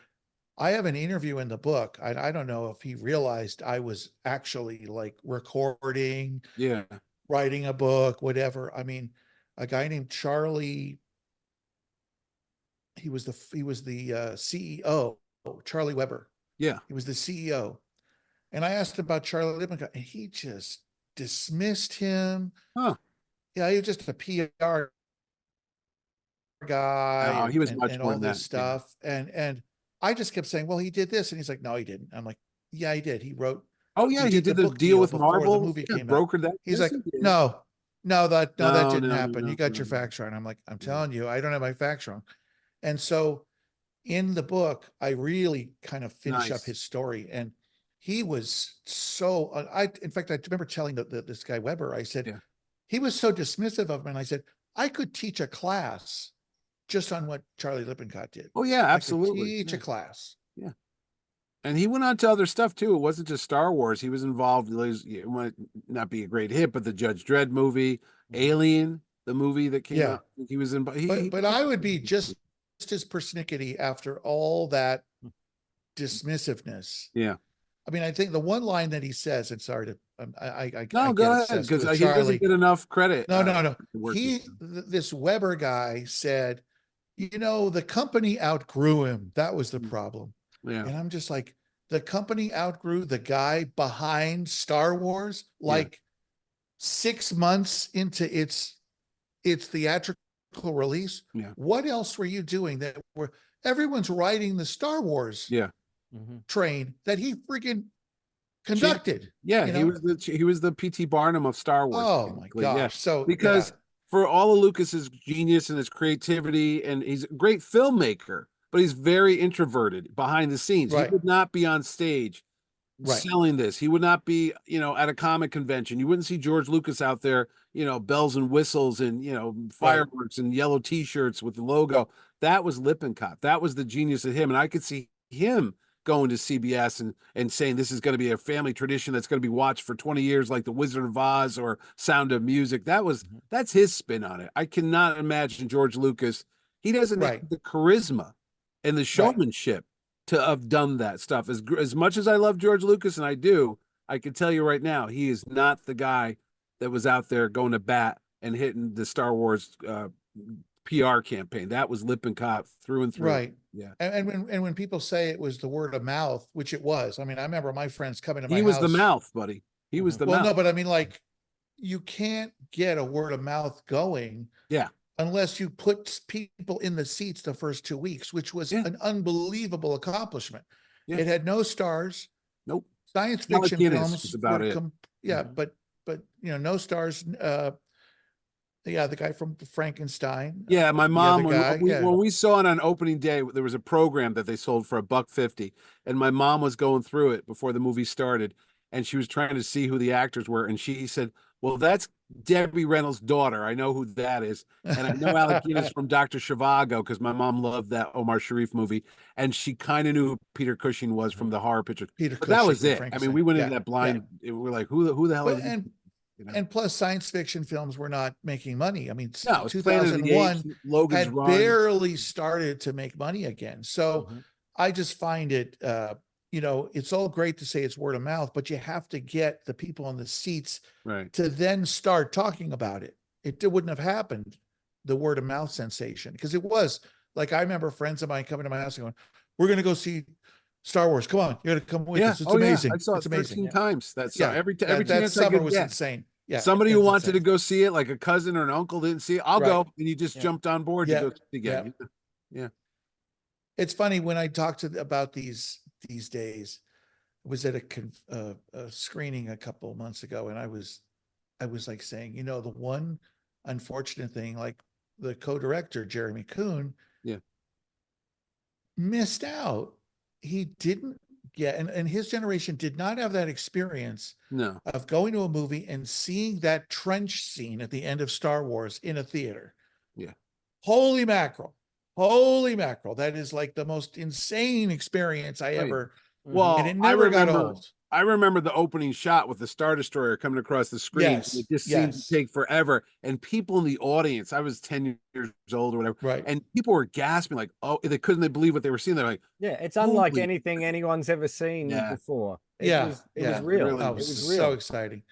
I have an interview in the book. I don't know if he realized I was actually like recording, Yeah. writing a book, whatever. I mean, a guy named Charlie, he was the CEO, Charlie Weber. Yeah. He was the CEO. And I asked him about Charlie Lippincott, and he just dismissed him. Huh. Yeah, he was just a PR guy No, he was much and more all than this that. Yeah. stuff. And I just kept saying, well, he did this. And he's like, no, he didn't. I'm like, yeah, he did. Oh yeah, He he did the did the book deal deal with before the Marvel. movie Yeah, came out. brokered that. He's Yes, like, he did. no, that No, didn't no, happen. no, You got no, your no. facts wrong. I'm like, I'm Yeah. telling you, I don't have my facts wrong. And so in the book, I really kind of finish up Nice. his story. And he was so, in fact, I remember telling this guy Weber, I said, Yeah. he was so dismissive of him. And I said, I could teach a class just on what Charlie Lippincott did. Oh yeah, I could absolutely. teach Yeah. a class. Yeah. And he went on to other stuff too. It wasn't just Star Wars. He was involved. It might not be a great hit, but the Judge Dredd movie, Alien, the movie that came Yeah. out. He was in. But I would be just as persnickety after all that dismissiveness. Yeah. I mean, I think the one line that he says, and sorry to, I No, get go ahead, obsessed because with he doesn't Charlie. get enough credit. No. for the work he's done. This Weber guy said, you know, the company outgrew him. That was the problem. Yeah. And I'm just like, the company outgrew the guy behind Star Wars, like 6 months into its its theatrical release. Yeah. What else were you doing that were everyone's riding the Star Wars Yeah. train that he freaking conducted? Yeah, you he know? was the P.T. Barnum of Star Wars. Oh my basically. Yeah, gosh. So because for all of Lucas's genius and his creativity, and he's a great filmmaker, but he's very introverted behind the scenes. He Right. would not be on stage Right. selling this. He would not be, at a comic convention. You wouldn't see George Lucas out there, bells and whistles and, fireworks and yellow T-shirts with the logo. That was Lippincott. That was the genius of him. And I could see him going to CBS and saying this is going to be a family tradition that's going to be watched for 20 years, like The Wizard of Oz or Sound of Music. That's his spin on it. I cannot imagine George Lucas. He doesn't have the charisma and the showmanship to have done that stuff. As much as I love George Lucas, and I do, I can tell you right now, he is not the guy that was out there going to bat and hitting the Star Wars PR campaign. That was Lippincott through and through. Right. Yeah. And when people say it was the word of mouth, which it was, I mean, I remember my friends coming to my house. He was the mouth, buddy. He was the mouth. No, but I mean, like, you can't get a word of mouth going. Yeah. Unless you put people in the seats the first 2 weeks, which was an unbelievable accomplishment. Yeah. It had no stars. Nope. Science fiction films about it. But no stars. The guy from Frankenstein. Yeah, my mom, when we saw it on opening day, there was a program that they sold for $1.50, and my mom was going through it before the movie started, and she was trying to see who the actors were, and she said, well, that's Debbie Reynolds' daughter. I know who that is. And I know Alec Guinness from Dr. Zhivago because my mom loved that Omar Sharif movie. And she kind of knew who Peter Cushing was from the horror pictures. But that was it. I mean, we went into that blind. We were like, who the hell is this? And plus, science fiction films were not making money. I mean, no, 2001 Logan's had Run. barely started to make money again. So I just find it, it's all great to say it's word of mouth, but you have to get the people in the seats to then start talking about it. It wouldn't have happened, the word of mouth sensation, because it was like, I remember friends of mine coming to my house and going, we're going to go see Star Wars. Come on, you got to come with us. It's amazing. I saw it 13 times. Every that summer was insane. Yeah, somebody who wanted to go see it, like a cousin or an uncle, didn't see it. I'll go, and you just jumped on board to go see it again. Yeah. It's funny when I talked about these days. I was at a screening a couple of months ago, and I was like saying, the one unfortunate thing, like the co-director Jeremy Kuhn, missed out. He didn't get, and his generation did not have that experience of going to a movie and seeing that trench scene at the end of Star Wars in a theater. Yeah. Holy mackerel. That is like the most insane experience I ever. Well, and it never got old. I remember the opening shot with the Star Destroyer coming across the screen. Yes, it just seemed to take forever. And people in the audience, I was 10 years old or whatever. Right. And people were gasping like, oh, they couldn't believe what they were seeing. They're like, yeah, it's unlike anything anyone's ever seen before. It was real. It was real. So exciting.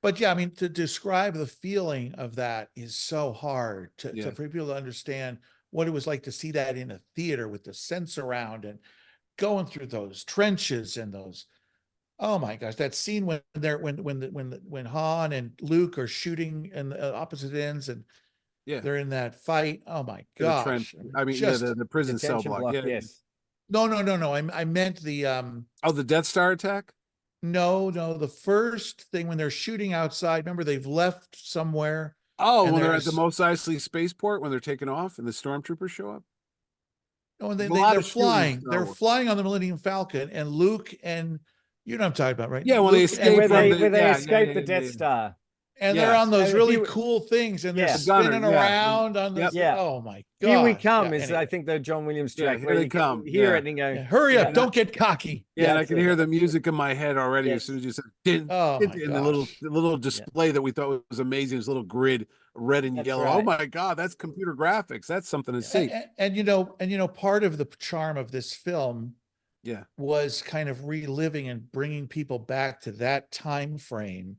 But yeah, I mean, to describe the feeling of that is so hard for people to understand what it was like to see that in a theater with the scents around and going through those trenches and those. Oh my gosh, that scene when Han and Luke are shooting in the opposite ends and they're in that fight. Oh my gosh. I mean, the prison cell block. Yes. No. I meant the the Death Star attack? No, the first thing when they're shooting outside, remember they've left somewhere. Oh, when they're at the Mos Eisley spaceport when they're taking off and the stormtroopers show up? No, and they're flying. They're flying on the Millennium Falcon, and Luke and you know what I'm talking about, right? Yeah, when they escape where they escape the Death Star. And they're on those really cool things, and they're spinning around on this. Oh my god! Here we come is I think the John Williams track. Here they come. Hear it and go, hurry up! Don't get cocky. Yeah, and I can hear the music in my head already as soon as you said "din." And the little display that we thought was amazing, this little grid, red and yellow. Right. Oh my god, that's computer graphics. That's something to see. And part of the charm of this film, was kind of reliving and bringing people back to that time frame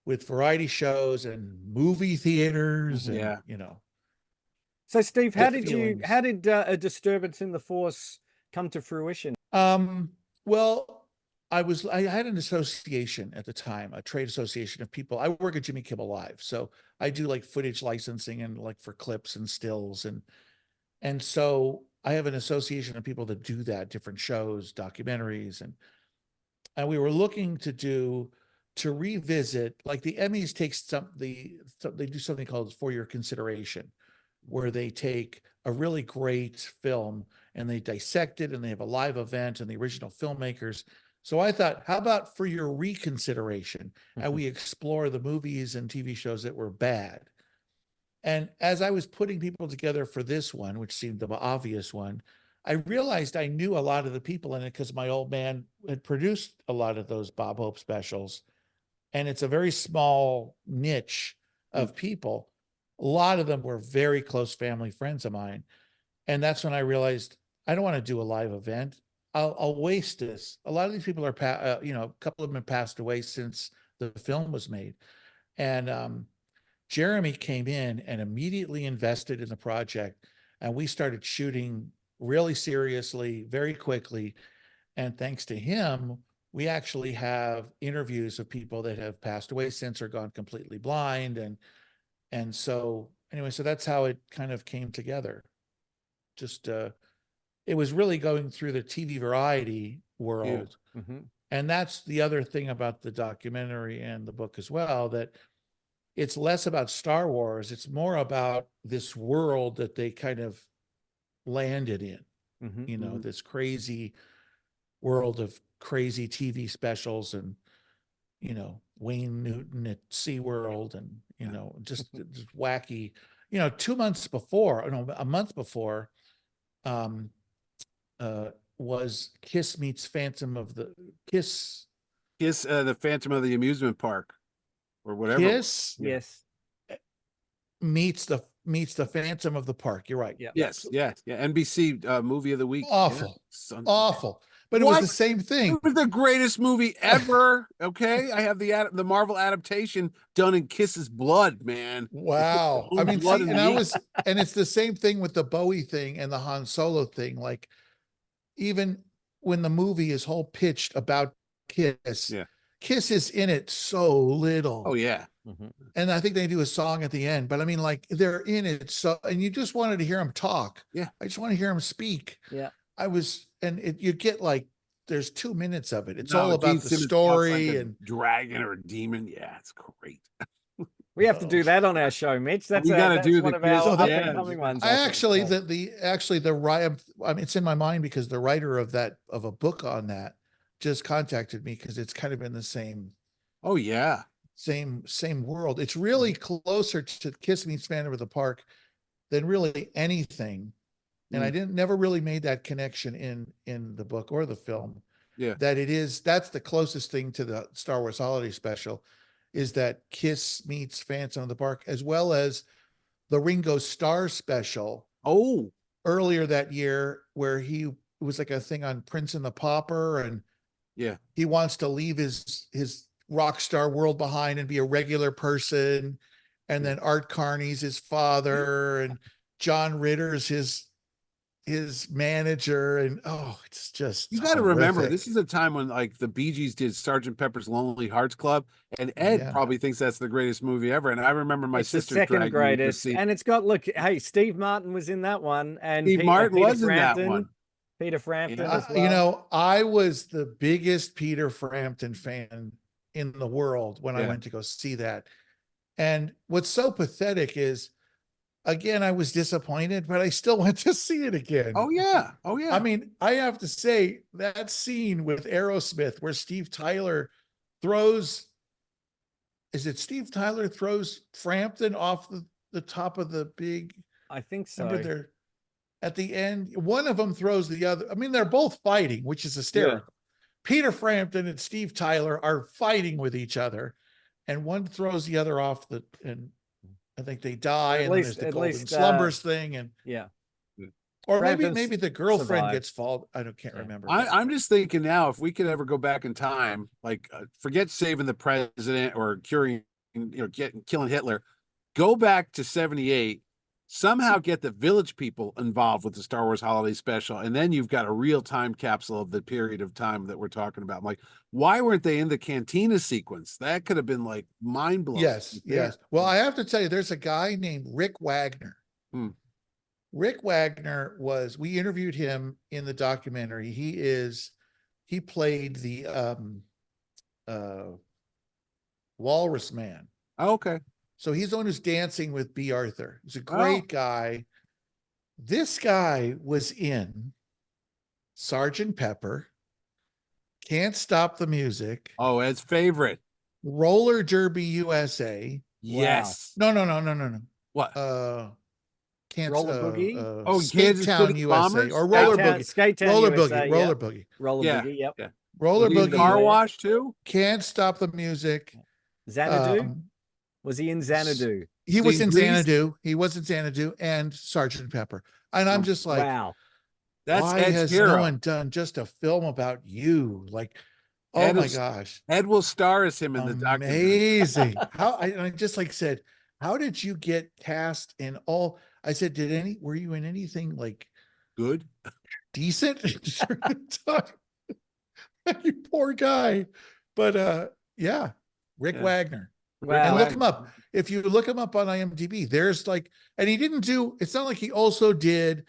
with variety shows and movie theaters. And, So Steve, how did A Disturbance in the Force come to fruition? Well, I had an association at the time, a trade association of people. I work at Jimmy Kimmel Live, so I do like footage licensing and like for clips and stills, and so I have an association of people that do that, different shows, documentaries, and we were looking to revisit, like the Emmys takes they do something called For Your Consideration, where they take a really great film and they dissect it and they have a live event and the original filmmakers. So I thought, how about For Your Reconsideration? And we explore the movies and TV shows that were bad. And as I was putting people together for this one, which seemed the obvious one, I realized I knew a lot of the people in it because my old man had produced a lot of those Bob Hope specials. And it's a very small niche of people. A lot of them were very close family friends of mine. And that's when I realized I don't want to do a live event. I'll waste this. A lot of these people are, a couple of them have passed away since the film was made. And Jeremy came in and immediately invested in the project. And we started shooting really seriously, very quickly. And thanks to him, we actually have interviews of people that have passed away since or gone completely blind. And so anyway, so that's how it kind of came together. Just it was really going through the TV variety world. Yeah. Mm-hmm. And that's the other thing about the documentary and the book as well, that it's less about Star Wars. It's more about this world that they kind of landed in, Mm-hmm. this crazy world of crazy TV specials and, Wayne Newton at SeaWorld and, just wacky, 2 months before, no, a month before, was Kiss meets Phantom of the Kiss. Kiss, the Phantom of the Amusement Park or whatever. Kiss Yes. meets the Phantom of the Park. You're right. Yeah. Yes. Yeah. NBC movie of the week. Awful. Yeah. Awful. But it What? was the same thing. It was the greatest movie ever. Okay, I have the Marvel adaptation done in Kiss's blood, man. Wow. I mean, Blood see, in the ink. and it's the same thing with the Bowie thing and the Han Solo thing. Like, even when the movie is whole pitched about Kiss, Yeah. Kiss is in it so little. Oh yeah. Mm-hmm. And I think they do a song at the end, but I mean, like, they're in it so, and you just wanted to hear him talk. Yeah. I just want to hear him speak. Yeah. You get like, there's 2 minutes of it. It's No, all about Gene the Simmons story talks like a and dragon or a demon. Yeah, it's great. We have to do that on our show, Mitch. That's We gotta that's do one the of our Kiss, up yeah. and coming ones. I think. actually, Yeah. the writer, I mean, it's in my mind because the writer of a book on that just contacted me because it's kind of in the same Oh yeah. world. It's really closer to Kiss Meets Phantom of the Park than really anything. And I never really made that connection in the book or the film. Yeah. That's the closest thing to the Star Wars Holiday Special, is that Kiss meets Phantom of the Park, as well as the Ringo Starr special. Oh, earlier that year, where it was like a thing on Prince and the Pauper, and yeah, he wants to leave his rock star world behind and be a regular person. And then Art Carney's his father, and John Ritter's his manager, and it's just, you got to remember, this is a time when like the Bee Gees did Sgt. Pepper's Lonely Hearts Club, and Ed probably thinks that's the greatest movie ever. And I remember my sister the second dragging greatest, me to see. and it's got hey, Steve Martin was in that one, and Steve Martin Peter was Frampton, in that one. Peter Frampton Yeah. as well. I was the biggest Peter Frampton fan in the world when I went to go see that. And what's so pathetic is, again, I was disappointed, but I still went to see it again. Oh yeah. Oh yeah. I mean, I have to say, that scene with Aerosmith where Steve Tyler throws Frampton off the top of the big, I think so. remember they're at the end, one of them throws the other. I mean, they're both fighting, which is hysterical. Yeah. Peter Frampton and Steve Tyler are fighting with each other, and one throws the other off and I think they die. And then there's the golden slumbers thing. And yeah. Or Frampton's maybe the girlfriend survived. gets followed. Can't remember. I'm just thinking now, if we could ever go back in time, like forget saving the president or killing Hitler, go back to 78, somehow get the Village People involved with the Star Wars Holiday Special, and then you've got a real time capsule of the period of time that we're talking about. I'm like, why weren't they in the Cantina sequence? That could have been like mind blowing. Yes, yes. Well, I have to tell you, there's a guy named Rick Wagner. Hmm. Rick Wagner we interviewed him in the documentary. He played the Walrus Man. Oh, okay. So he's the one who's dancing with B. Arthur. He's a great guy. This guy was in Sergeant Pepper, Can't Stop the Music, Oh, Ed's favorite. Roller Derby USA. Yes. No. What? Can't Roller Boogie? Skate Kansas Town City USA Bombers? or Roller Boogie. Skate Town Roller USA, Boogie. yep. Roller Boogie. Roller Yeah. Boogie, yep. Yeah. Roller Was he in Boogie. Car Wash too? Can't Stop the Music. Xanadu? Was he in Xanadu? He was in Grease? Xanadu. He was in Xanadu and Sergeant Pepper. And I'm just like, Wow. That's why Ed's has hero. no one done just a film about you? Like, oh Ed my is- gosh. Ed will star as him in the documentary. Amazing. How I just like said, how did you get cast in all? I said, were you in anything like Good. decent? You poor guy. But yeah, Rick Yeah. Wagner. Wow. And look him up. If you look him up on IMDb, there's like, and he didn't do, it's not like he also did,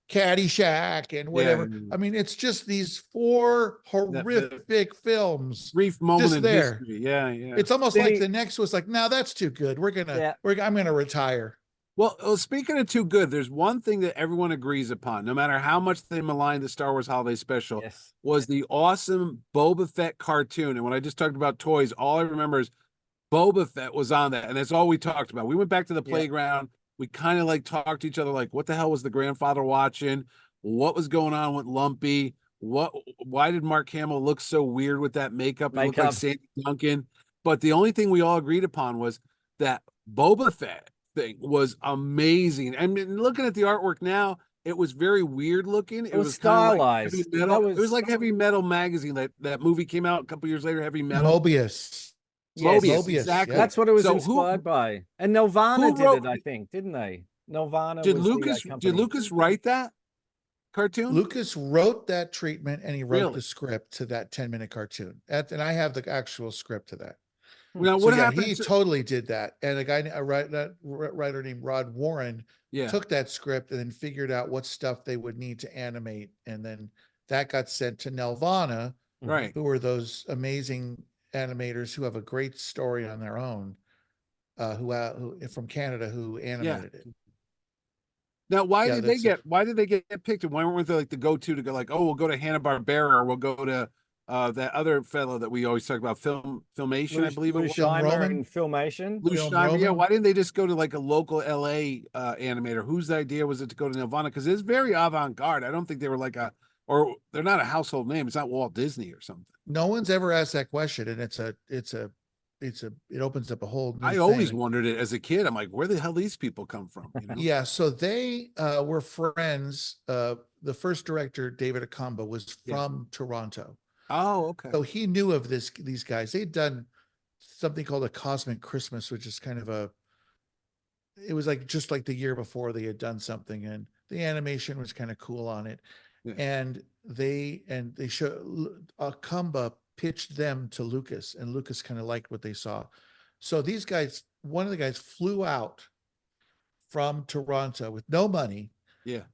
Caddyshack and whatever. Yeah. I mean, it's just these 4 horrific films. Brief moment Just in there. history. Yeah, yeah. It's almost See- like the next was like, no, that's too good. I'm gonna retire. Well, speaking of too good, there's one thing that everyone agrees upon, no matter how much they malign the Star Wars Holiday Special, Yes. was the awesome Boba Fett cartoon. And when I just talked about toys, all I remember is Boba Fett was on that, and that's all we talked about. We went back to the playground. We kind of like talked to each other, like, what the hell was the grandfather watching? What was going on with Lumpy? Why did Mark Hamill look so weird with that makeup? He looked like Sandy Duncan. But the only thing we all agreed upon was that Boba Fett thing was amazing. I mean, looking at the artwork now, it was very weird looking. It was stylized. Kind of like heavy metal. It was like Heavy Metal magazine. That movie came out a couple years later. Heavy Metal. Mobius. Yes. Mobius, exactly. Yeah. That's what it was So inspired by. And Nelvana did wrote- it, I think, didn't they? Nelvana Did was Lucas the company. did Lucas write that cartoon? Lucas wrote that treatment and he wrote Really? the script to that 10-minute cartoon. And I have the actual script to that. Now, So what yeah, happened? he totally did that. And a writer named Rod Warren Yeah. took that script and then figured out what stuff they would need to animate. And then that got sent to Nelvana, Right. who are those amazing animators who have a great story on their own, who from Canada, who animated it. Now, why Yeah, did they get picked? And why weren't they like the go-to to go like, oh, we'll go to Hanna-Barbera or we'll go to that other fellow that we always talk about, Filmation, I believe it Lou was. Scheimer Roman? in Filmation. Lou Film Scheimer, yeah. Roman? Why didn't they just go to like a local LA animator? Whose idea was it to go to Nelvana? Because it's very avant-garde. I don't think they were like they're not a household name. It's not Walt Disney or something. No one's ever asked that question. And it opens up a whole new I always thing. wondered it as a kid. I'm like, where the hell these people come from? You know? Yeah, so they were friends. The first director, David Akamba, was from Toronto. Oh, okay. So he knew of these guys. They'd done something called a Cosmic Christmas, which is kind of it was like just like the year before they had done something, and the animation was kind of cool on it. Yeah. And they Akamba pitched them to Lucas, and Lucas kind of liked what they saw. So these guys, one of the guys flew out from Toronto with no money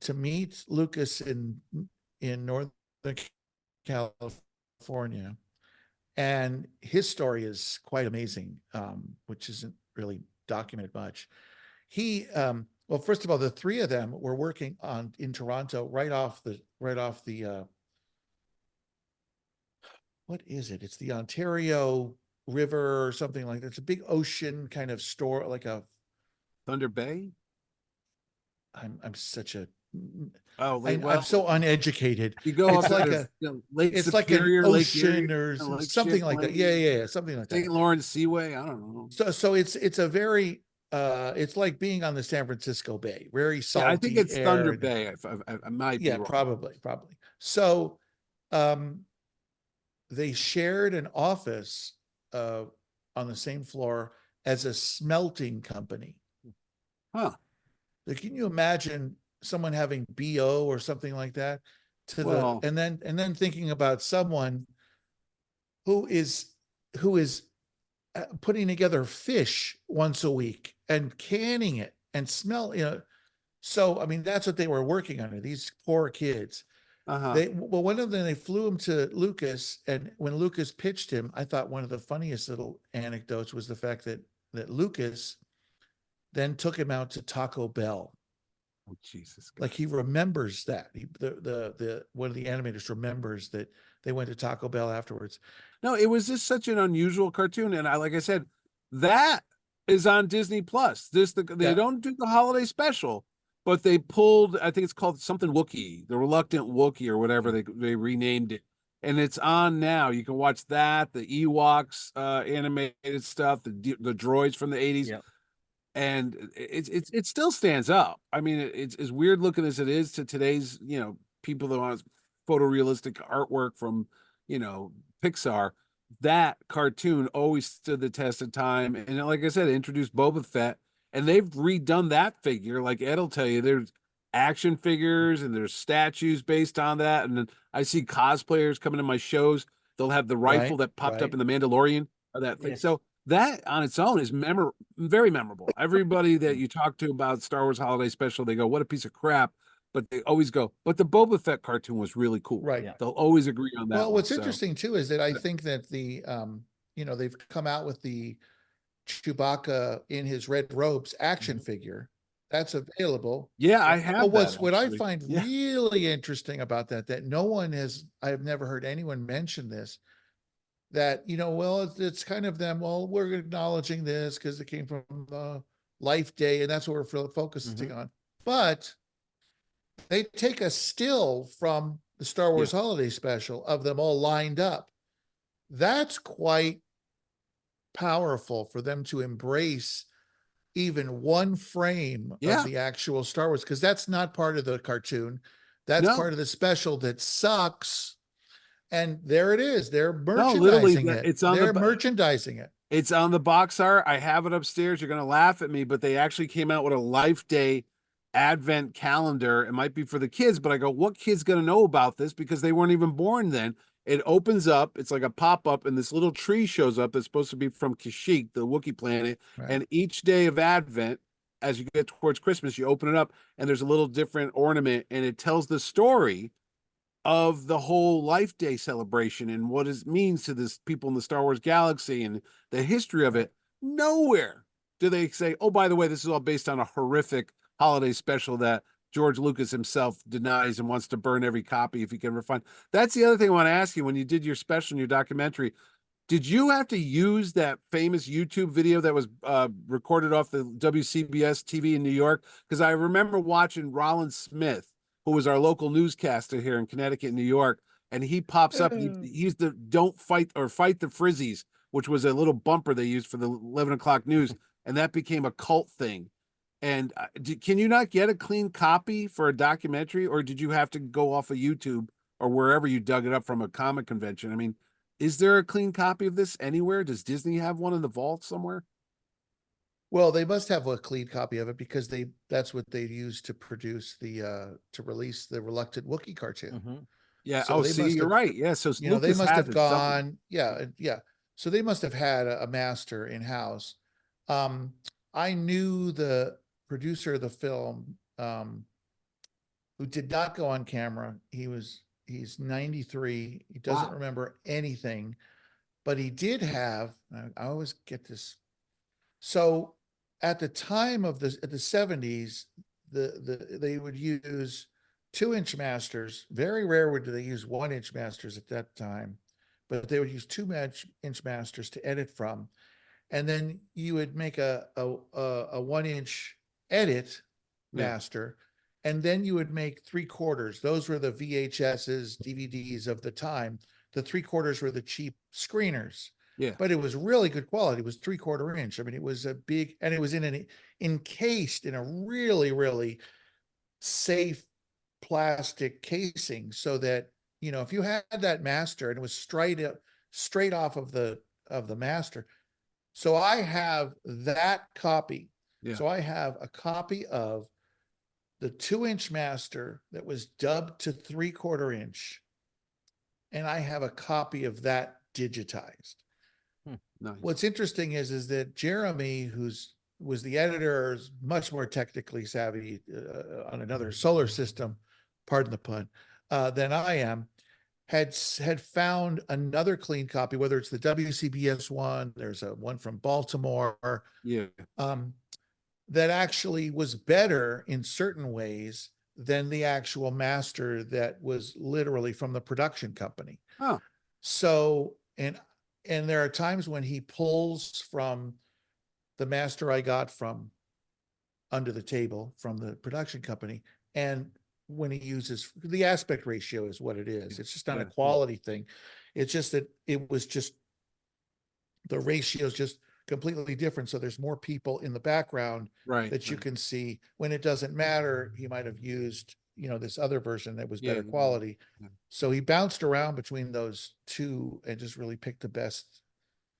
to meet Lucas in Northern California. And his story is quite amazing, which isn't really documented much. Well, first of all, the 3 of them were working in Toronto right off the what is it? It's the Ontario River or something like that. It's a big ocean kind of store, like a Thunder Bay. I'm such a I'm so uneducated. You go It's up like to Lake it's Superior, like an Lake ocean Erie, or Lake something like that. Champlain, Yeah, something like that. St. Lawrence Seaway. I don't know. So it's a very it's like being on the San Francisco Bay, very salty. I think it's air Thunder and- Bay. I might be wrong. probably. So they shared an office on the same floor as a smelting company. Huh. Like, can you imagine someone having BO or something like that Well, and then thinking about someone who is putting together fish once a week and canning it and smell, so I mean that's what they were working on, these poor kids. uh-huh. One of them, they flew him to Lucas, and when Lucas pitched him, I thought one of the funniest little anecdotes was the fact that Lucas then took him out to Taco Bell. Oh, Jesus God. Like, he remembers that. The one of the animators remembers that they went to Taco Bell afterwards. No, it was just such an unusual cartoon. And like I said, that is on Disney Plus. They Yeah. don't do the holiday special, but they pulled, I think it's called something Wookiee, the Reluctant Wookiee or whatever they renamed it. And it's on now. You can watch that, the Ewoks animated stuff, the droids from the 80s. Yeah. And it still stands up. I mean, it's as weird looking as it is to today's, people that want photorealistic artwork from, Pixar. That cartoon always stood the test of time. And like I said, it introduced Boba Fett, and they've redone that figure. Like Ed will tell you, there's action figures and there's statues based on that. And then I see cosplayers coming to my shows. They'll have the rifle Right. that popped up Right. in the Mandalorian or that thing. Yes. So that on its own is very memorable. Everybody that you talk to about Star Wars Holiday Special, they go, "What a piece of crap!" But they always go, "But the Boba Fett cartoon was really cool." Right. Yeah. They'll always agree on that Well, one. what's So interesting too is that I think that they've come out with the Chewbacca in his red robes action Mhm. figure. That's available. yeah, I But have that what I actually. find Yeah, really interesting about that no one has, I have never heard anyone mention this, that, well, it's kind of them, well, we're acknowledging this because it came from Life Day, and that's what we're focusing Mhm. on. But they take a still from the Star yeah, Wars Holiday Special of them all lined up. That's quite powerful for them to embrace even one frame of yeah. the actual Star Wars, because that's not part of the cartoon. That's No, part of the special that sucks. And there it is. They're no, literally, merchandising it. it's on They're the merchandising it. It's on the box art. I have it upstairs. You're gonna laugh at me, but they actually came out with a Life Day advent calendar. It might be for the kids, but I go, what kid's gonna know about this? Because they weren't even born then. It opens up, it's like a pop-up, and this little tree shows up that's supposed to be from Kashyyyk, the Wookiee planet. Right. And each day of Advent, as you get towards Christmas, you open it up, and there's a little different ornament, and it tells the story of the whole Life Day celebration and what it means to this people in the Star Wars galaxy and the history of Right. it. Nowhere do they say, "Oh, by the way, this is all based on a horrific holiday special that George Lucas himself denies and wants to burn every copy if he can ever find." That's the other thing I want to ask you. When you did your special in your documentary, did you have to use that famous YouTube video that was recorded off the WCBS TV in New York? Because I remember watching Rollins Smith, who was our local newscaster here in Connecticut, New York, and he pops up. He's the "Don't Fight" or "Fight the Frizzies," which was a little bumper they used for the 11 o'clock news, and that became a cult thing. And can you not get a clean copy for a documentary, or did you have to go off of YouTube or wherever you dug it up from a comic convention? I mean, is there a clean copy of this anywhere? Does Disney have one in the vault somewhere? Well, they must have a clean copy of it because that's what they used to produce to release the Reluctant Wookiee cartoon. Mhm. Yeah. So Oh, they see, must you're have, right. Yeah. So they Lucas must has have it somewhere. gone, yeah, yeah. So they must have had a master in house. Um, I knew the producer of the film, who did not go on camera. He's 93. He doesn't Wow. remember anything, but he did have, I always get this. So at the time of the 70s, they would use 2-inch masters. Very rare would they use 1-inch masters at that time, but they would use 2-inch masters to edit from. And then you would make a 1-inch edit Yeah. master, and then you would make 3/4. Those were the VHSs, DVDs of the time. The 3/4 were the cheap screeners, Yeah. but it was really good quality. It was 3/4 inch. I mean, it was a big, and it was encased in a really, really safe plastic casing, so that, if you had that master and it was straight off of the master. So I have that copy. Yeah. So I have a copy of the 2-inch master that was dubbed to 3/4 inch. And I have a copy of that digitized. Nice. What's interesting is that Jeremy, was the editor, is much more technically savvy on another solar system, pardon the pun, than I am, had found another clean copy, whether it's the WCBS one, there's a one from Baltimore, Yeah. that actually was better in certain ways than the actual master that was literally from the production company. Oh, So, and there are times when he pulls from the master I got from under the table from the production company, and when he uses the aspect ratio is what it is. It's just not yeah, a quality thing. It's just that it was just the ratio is just completely different. So there's more people in the background right. that you right. can see. When it doesn't matter, he might have used, this other version that was Yeah, better yeah, quality. yeah. So he bounced around between those two and just really picked the best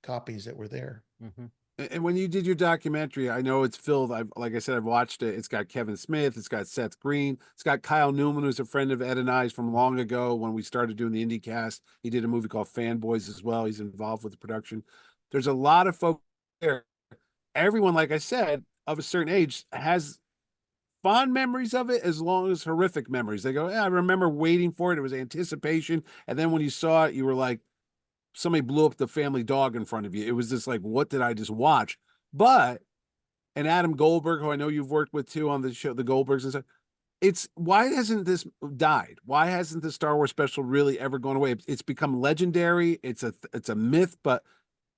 copies that were there. Mhm. And when you did your documentary, I know it's filled. Like I said, I've watched it. It's got Kevin Smith. It's got Seth Green. It's got Kyle Newman, who's a friend of Ed and I's from long ago when we started doing the IndieCast. He did a movie called Fanboys as well. He's involved with the production. There's a lot of folks there. Everyone, like I said, of a certain age has fond memories of it as long as horrific memories. They go, yeah, I remember waiting for it. It was anticipation. And then when you saw it, you were like, somebody blew up the family dog in front of you. It was just like, what did I just watch? But, and Adam Goldberg, who I know you've worked with too on the show, the Goldbergs and stuff, it's why hasn't this died? Why hasn't the Star Wars special really ever gone away? It's become legendary. It's a myth, but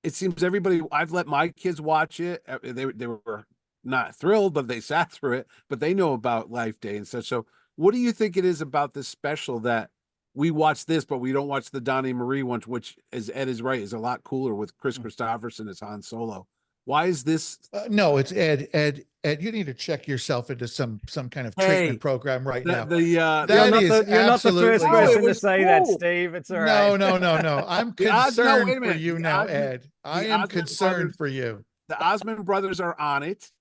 it seems everybody, I've let my kids watch it. They were not thrilled, but they sat through it, but they know about Life Day and such. So what do you think it is about this special that we watch this, but we don't watch the Donnie Marie one, which, as Ed is right, is a lot cooler with Chris Christopherson as Han Solo? Why is this? No, it's Ed. You need to check yourself into some kind of treatment Hey, program right now. You're That not is you're not the first absolutely No, it person to was say that, cool. Steve. It's all no, right. no. I'm The Os, no, wait concerned a for minute. you The now, Osmond, Ed. I the am Osmond concerned brothers, for you. the Osmond brothers are on it.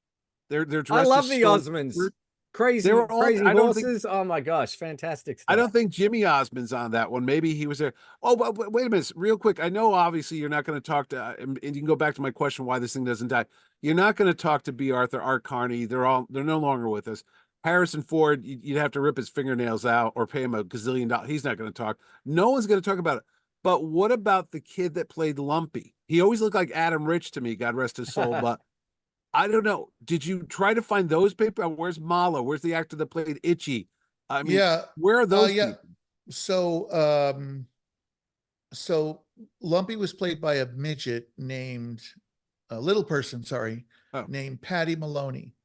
They're I dressed as love the stormtroopers. Osmonds. They Crazy, were on. crazy horses. Oh my gosh, fantastic I stuff. don't think Jimmy Osmond's on that one. Maybe he was there. Oh, but wait a minute, real quick. I know obviously you're not going to talk to, and you can go back to my question why this thing doesn't die. You're not going to talk to B. Arthur, Art Carney. They're no longer with us. Harrison Ford, you'd have to rip his fingernails out or pay him a gazillion dollars. He's not going to talk. No one's going to talk about it. But what about the kid that played Lumpy? He always looked like Adam Rich to me, God rest his soul. But I don't know. Did you try to find those people? Where's Mala? Where's the actor that played Itchy? I mean, Yeah. where are those Yeah. people? So, so Lumpy was played by a midget named a little person, sorry, Oh, named Patty Maloney.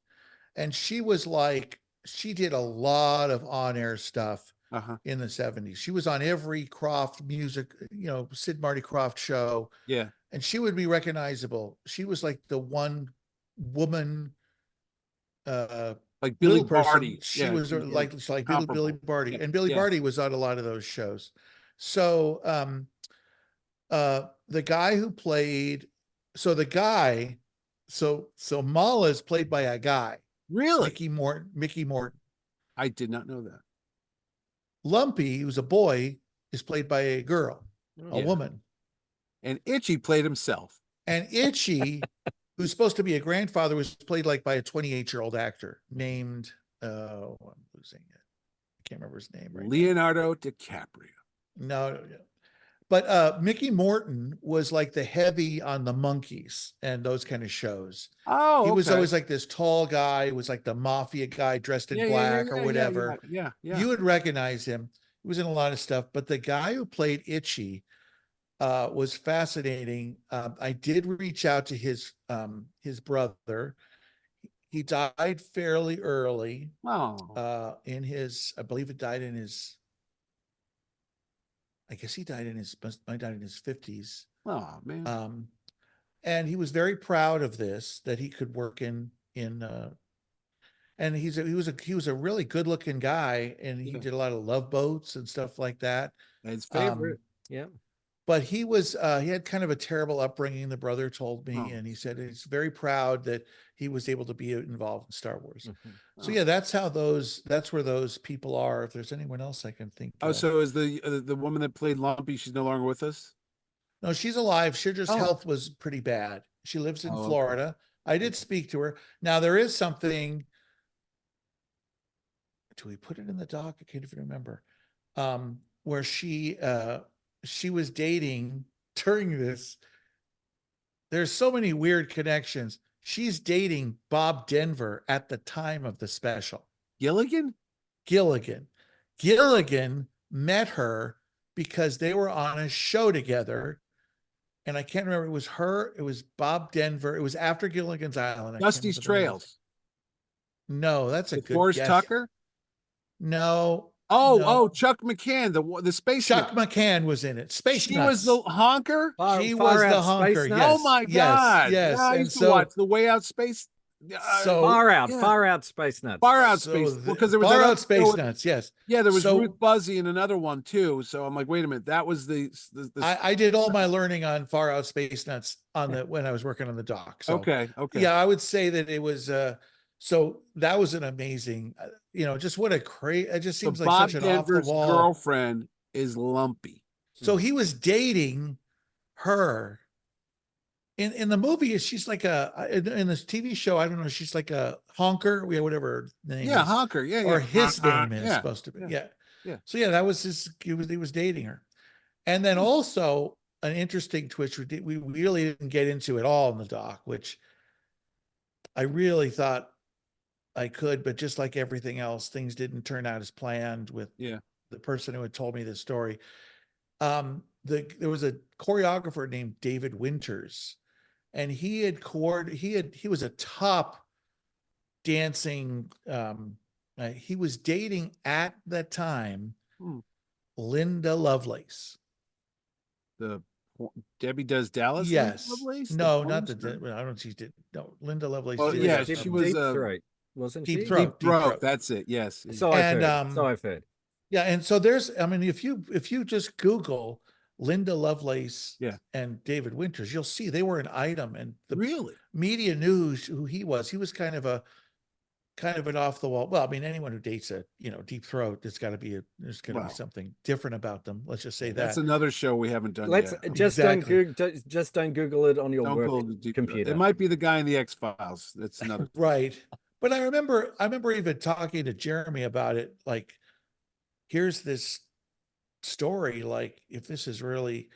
And she did a lot of on-air stuff uh-huh. in the 70s. She was on every Croft music, Sid Marty Croft show, Yeah. and she would be recognizable. She was like the one woman, uh, Like Billy little person. Barty. She Yeah. was like Billy Comparable. Barty, Yeah. and Billy Yeah. Barty was on a lot of those shows. So, the guy who played, so the guy, so Mala is played by a guy, Really? Mickey Morton. I did not know that. Lumpy, who's a boy, is played by a girl, a Oh. Yeah. woman. And Itchy played himself. And Itchy, who's supposed to be a grandfather, was played like by a 28-year-old actor named, I'm losing it. I can't remember his name right now. Leonardo DiCaprio. No. But Mickey Morton was like the heavy on the Monkees and those kind of shows. Oh, He was okay. always like this tall guy who was like the mafia guy dressed in black or whatever. Yeah. You would recognize him. He was in a lot of stuff. But the guy who played Itchy was fascinating. I did reach out to his brother. He died fairly early. Oh. I believe it died in his. I guess he died in his. Might died in his 50s. Oh, man. And he was very proud of this, that he could work in and he was a really good looking guy, and he Yeah. did a lot of Love Boats and stuff like that. His favorite. Yeah. but he had kind of a terrible upbringing, the brother told me, Oh. and he said he's very proud that he was able to be involved in Star Wars. Mhm. So Oh. yeah, that's where those people are. If there's anyone else I can think Oh, of. so is the woman that played Lumpy, she's no longer with us? No, she's alive. She Oh. health was pretty bad. She lives in Oh, okay. Florida. I did speak to her. Now there is something. Do we put it in the doc? I can't even remember. Where she was dating during this. There's so many weird connections. She's dating Bob Denver at the time of the special. Gilligan? Gilligan. Gilligan met her because they were on a show together. And I can't remember. It was her. It was Bob Denver. It was after Gilligan's Island. I can't Dusty's remember the name of it. Trails. No, that's a With good Forrest guess. Tucker? No. Oh, no. Chuck McCann, the space Chuck nut. McCann was in it. Space She Nuts. was the honker? She Far was the Out Space honker. Nuts? Yes. Oh my yes, God. Yes. Yeah, I And used to watch the Way Out Space. So Far Out, yeah. Far Out Space Nuts. Far Out so Space. the- Well, because there was Far that Out other Space show with- Nuts. Yes. Yeah, there was So- Ruth Buzzy and another one too. So I'm like, wait a minute, that was the I did all my learning on Far Out Space Nuts when I was working on the dock. So okay. yeah, I would say that it was so that was an amazing, just what a crazy, it just So seems like Bob such an off the Denver's wall. girlfriend is Lumpy. So he was dating her. In the movie, she's like in this TV show, I don't know, she's like a honker, whatever her name Yeah, is. honker. Yeah, Or yeah. his name is yeah. supposed to be. yeah, Yeah. yeah. So yeah, that was he was dating her. And then also an interesting twist we really didn't get into at all in the doc, which I really thought I could, but just like everything else, things didn't turn out as planned with Yeah. the person who had told me this story. There was a choreographer named David Winters, and he was a top dancing. He was dating at that time Hmm. Linda Lovelace. The Debbie Does Dallas. Yes. Lovelace, No, the not porn the. star? I don't. She did. No, Linda Lovelace. Well, did yeah, that. she was Deep Throat, wasn't Deep she? Throat. Deep Throat. That's it. Yes. So I've And, heard. So I've heard. Yeah, and so I mean, if you just Google Linda Lovelace Yeah. and David Winters, you'll see they were an item, and the Really? media knew who he was. He was kind of an off the wall. Well, I mean, anyone who dates a Deep Throat, there's got to be something different about them. Let's just say That's that. another show we haven't done Let's yet. just Exactly. don't Google it on your Don't work go to Deep- computer. It might be the guy in the X-Files. That's another. Right. But I remember even talking to Jeremy about it. Like, here's this story. Like, if this is really,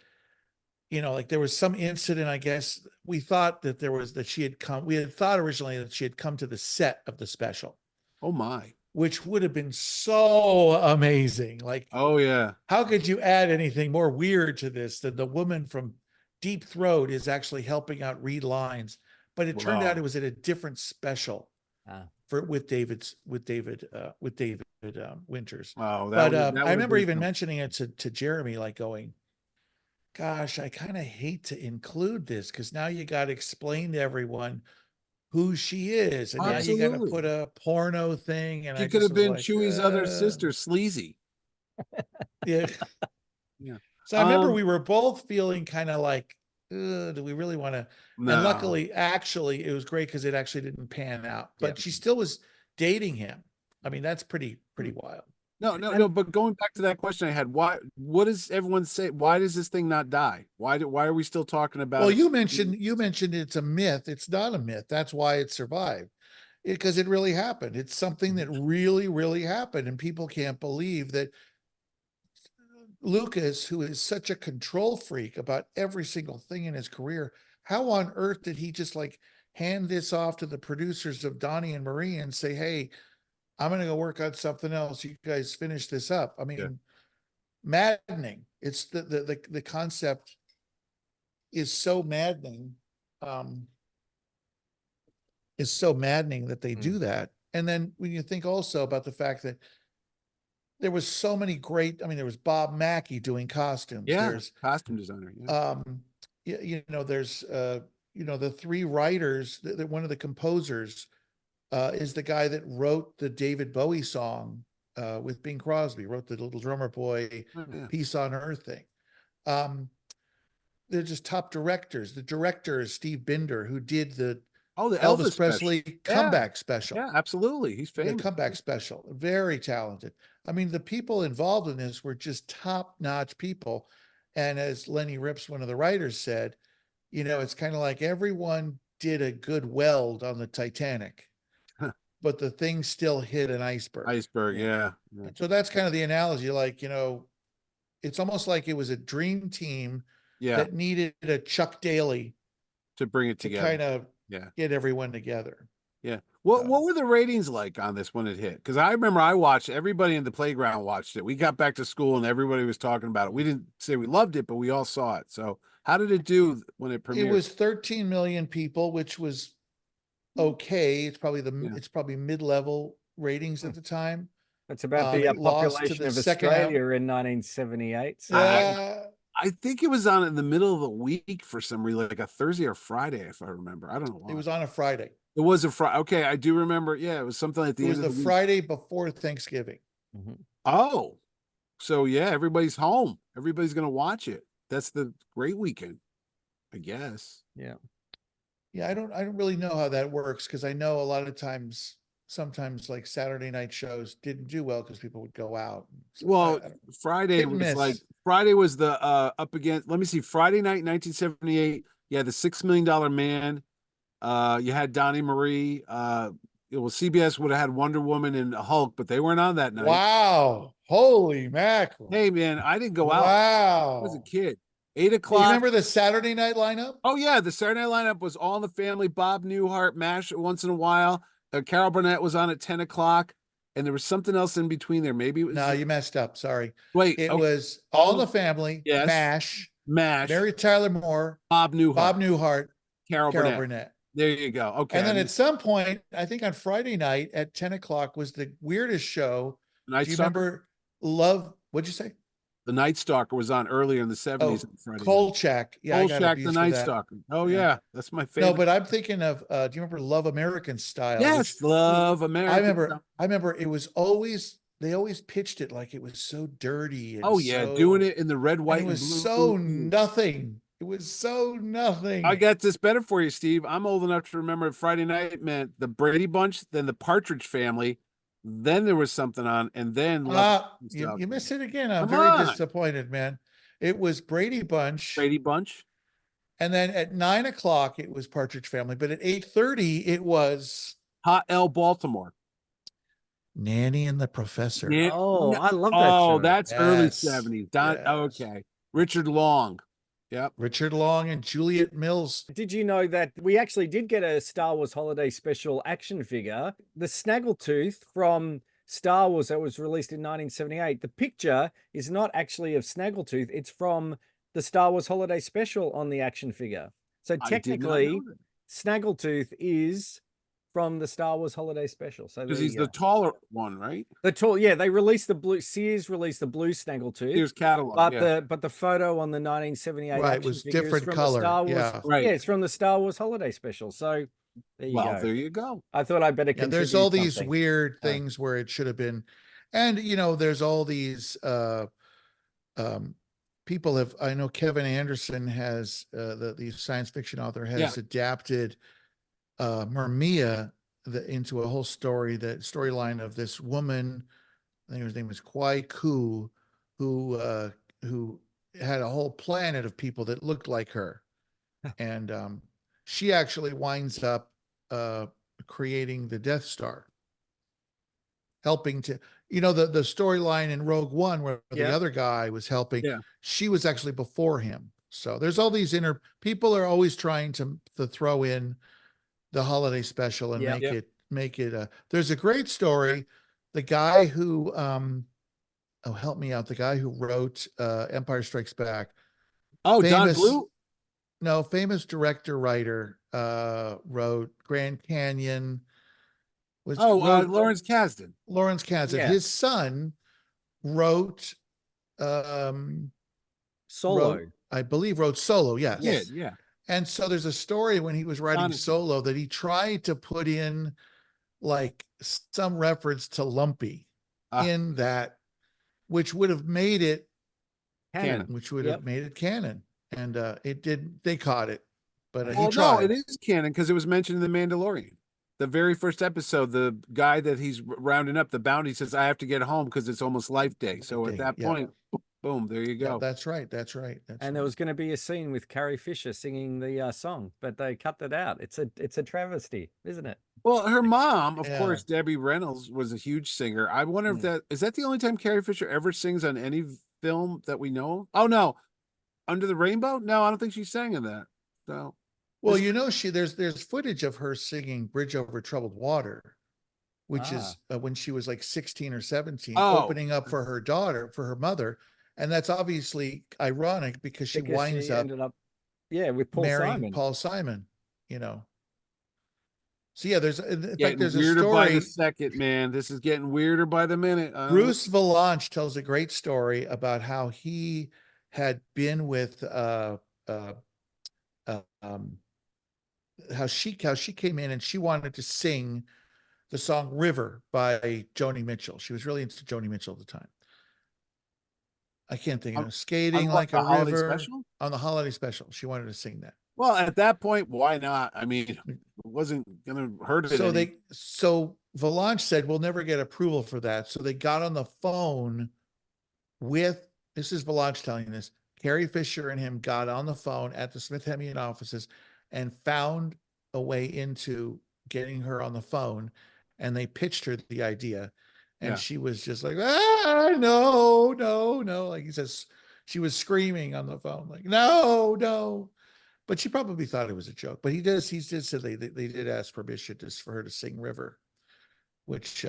like there was some incident, I guess we thought that we had thought originally that she had come to the set of the special, Oh my. which would have been so amazing. Like, Oh yeah. how could you add anything more weird to this than the woman from Deep Throat is actually helping out read lines? But it turned Wow. out it was at a different special Ah. with David Winters. Wow. But that I would remember be even some- mentioning it to Jeremy, like going, gosh, I kind of hate to include this because now you got to explain to everyone who she is. And now you got to Absolutely. put a porno thing. And She I could just have was been like, Chewie's other sister, Sleazy. Yeah. Yeah. So I remember Um, we were both feeling kind of like, do we really want to? No. And luckily, actually, it was great because it actually didn't pan out. But Yep. she still was dating him. I mean, that's pretty wild. No. But going back to that question I had, what does everyone say? Why does this thing not die? Why are we still talking about Well, it? you mentioned it's a myth. It's not a myth. That's why it survived. Because it really happened. It's something that really, really happened. And people can't believe that Lucas, who is such a control freak about every single thing in his career, how on earth did he just like hand this off to the producers of Donnie and Marie and say, hey, I'm going to go work on something else. You guys finish this up. I mean, Yeah. maddening. It's the concept is so maddening. Is so maddening that they do that. And then when you think also about the fact that there was so many there was Bob Mackey doing costumes. Yeah, There's costume designer. Yeah. there's the three writers, one of the composers is the guy that wrote the David Bowie song with Bing Crosby, wrote the Little Drummer Boy Oh, yeah. Peace on Earth thing. they're just top directors. The director is Steve Binder, who did the Oh, the Elvis Elvis Presley special. comeback special. Yeah, absolutely. He's The famous. comeback special. Very talented. I mean, the people involved in this were just top-notch people. And as Lenny Rips, one of the writers, said, you know, it's kind of like everyone did a good weld on the Titanic, but the thing still hit an iceberg. Iceberg, yeah. So that's kind of the analogy. Like, you know, it's almost like it was a dream team Yeah, that needed a Chuck Daly to bring it to together. kind of Yeah. get everyone together. Yeah. What were the ratings like on this when it hit? Because I remember I watched, everybody in the playground watched it. We got back to school and everybody was talking about it. We didn't say we loved it, but we all saw it. So how did it do when it premiered? It was 13 million people, which was okay. It's probably it's probably mid-level ratings at the time. That's about the It lost to population the of second Australia in 1978. So Yeah, I think it was on in the middle of the week for some reason, like a Thursday or Friday, if I remember. I don't know why. it was on a Friday. It was a Friday. Okay, I do remember. Yeah, it was something at the It end was of the the week. Friday before Thanksgiving. Oh, so yeah, everybody's home. Everybody's gonna watch it. That's the great weekend, I guess. yeah. Yeah, I don't really know how that works because I know a lot of times, sometimes like Saturday night shows didn't do well because people would go out. So Well, Friday hit and was like miss. Friday was the up against. Let me see. Friday night, 1978. Yeah, the $6 Million Man. You had Donnie Marie. It was CBS would have had Wonder Woman and Hulk, but they weren't on that night. Wow. Holy mackerel. Hey man, I didn't go out. I was a Wow. kid. Do you 8 o'clock. remember the Saturday night lineup? Oh yeah, the Saturday Night lineup was All in the Family, Bob Newhart, MASH once in a while. Carol Burnett was on at 10 o'clock, and there was something else in between there. Maybe it was. No, you messed up. Sorry. Wait, It okay. was All in the Family, Yes. MASH, Mary Tyler Moore, Bob Newhart, Carol Carol Burnett. Burnett. There you go. Okay. And then at some point, I think on Friday night at 10 o'clock was the weirdest show. Night Do you Stalker? remember Love? What'd you say? The Night Stalker was on earlier in the 70s. Oh, Kolchak. Yeah, I got Kolchak, abused the for Night that. Stalker. Oh Yeah. yeah, that's my favorite. No, but I'm thinking of, do you remember Love American Style? Yes, Love American. I remember it was always, they always pitched it like it was so dirty. And Oh yeah, doing it in the red, white, and it was and blue. so nothing. It was so nothing. I got this better for you, Steve. I'm old enough to remember Friday night meant the Brady Bunch, then the Partridge Family, then there was something on, and then you missed it again. I'm Come very on. disappointed, man. It was Brady Bunch. Brady Bunch. And then at 9 o'clock, it was Partridge Family. But at 8:30, it was Hot L Baltimore. Nanny and the Professor. Oh, I love that Oh, show. that's early Yes, 70s. yes. Okay. Richard Long. Yep. Richard Long and Juliet Mills. Did you know that we actually did get a Star Wars Holiday Special action figure? The Snaggletooth from Star Wars that was released in 1978. The picture is not actually of Snaggletooth. It's from the Star Wars Holiday Special on the action figure. So I did not technically, know that. Snaggletooth is from the Star Wars Holiday Special. So Because there he's you the go. taller one, right? The tall, yeah, they released the blue. Sears released the blue Snaggletooth. Here's catalog. But yeah. the photo on the 1978 Right, action was figure is different from color, the Star Wars. yeah. Right. Yeah, it's from the Star Wars Holiday Special. So there you Well, go. there you go. I thought I'd better Yeah, contribute there's all these something. weird things where it should have been. And, you know, there's all these people have, I know Kevin Anderson has, the science fiction author has adapted Myrmia into a whole story, the storyline of this woman, I think his name was Kwai Ku, who had a whole planet of people that looked like her. And she actually winds up creating the Death Star, helping to, you know, the storyline in Rogue One where the other guy was helping, she was actually before him. So there's all these people are always trying to throw in the holiday special and make it there's a great story. The guy who help me out, the guy who wrote Empire Strikes Back. Oh, Don Bluth? No, famous director writer wrote Grand Canyon. Lawrence Kasdan. Lawrence Kasdan. Yeah. His son wrote Solo. I believe wrote Solo, yes. Yeah. And so there's a story when he was writing Solo that he tried to put in like some reference to Lumpy in that, which would have made it canon. Which would have made it canon. and they caught it, but he Well, no, tried. it is canon because it was mentioned in The Mandalorian. The very first episode, the guy that he's rounding up, the bounty, says, I have to get home because it's almost life day. So at that Yeah. point, boom, there you Yeah, go. that's right. That's right. That's And there right. was going to be a scene with Carrie Fisher singing the song, but they cut it out. It's a travesty, isn't it? Well, her mom, of Yeah. course, Debbie Reynolds, was a huge singer. I wonder if that is that the only time Carrie Fisher ever sings on any film that we know of? Oh no, Under the Rainbow? No, I don't think she sang in that. So Well, this- you know, there's footage of her singing "Bridge Over Troubled Water," which is when she was like 16 or 17, oh, opening up for her daughter, for her mother, and that's obviously ironic because she Because winds she up ended up, yeah, with Paul marrying Simon. Paul Simon. You know. So yeah, in fact, getting there's a weirder by the story. second, man. This is getting weirder by the minute. Bruce Valanche tells a great story about how he had been with uh, um, how she came in and she wanted to sing the song River by Joni Mitchell. She was really into Joni Mitchell at the time. I can't think of it. Skating what, like the a holiday river special? on the holiday special. She wanted to sing that. Well, at that point, why not? I mean, it wasn't gonna hurt it any. So Valanche said we'll never get approval for that. So they got on the phone with, this is Valanche telling this, Carrie Fisher and him got on the phone at the Smithsonian offices and found a way into getting her on the phone, and they pitched her the idea, and Yeah. she was just like, no, no, no. Like he says, she was screaming on the phone, like, no, no. But she probably thought it was a joke. But he did say they did ask permission for her to sing River, which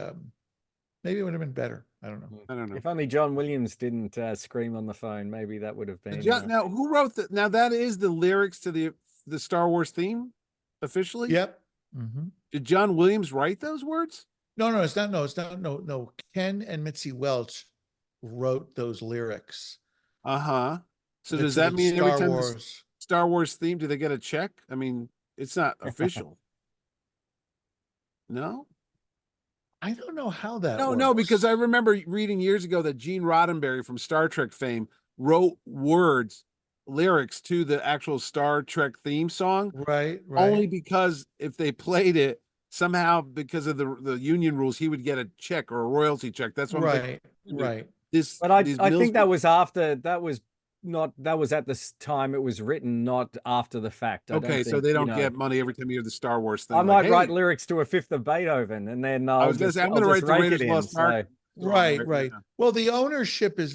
maybe it would have been better. I don't know. I don't know. If only John Williams didn't scream on the phone, maybe that would have been. Now, who wrote that? Now, that is the lyrics to the Star Wars theme, officially. Yep. Mm-hmm. Did John Williams write those words? No, it's not. No, it's not. No. Ken and Mitzi Welch wrote those lyrics. Uh-huh. So does that mean every time the Star Wars theme, do they get a check? I mean, it's not official. No? I don't know how that No, works. no, because I remember reading years ago that Gene Roddenberry from Star Trek fame wrote lyrics to the actual Star Trek theme song. Right. Only because if they played it, somehow because of the union rules, he would get a check or a royalty check. That's what I'm thinking. Right. But I think that was after, that was at the time it was written, not after the fact. Okay, so they don't get money every time you hear the Star Wars thing. I might write lyrics to a fifth of Beethoven, and then I was going to say, I'm going to write the Raiders Lost Ark. Right. Well, the ownership is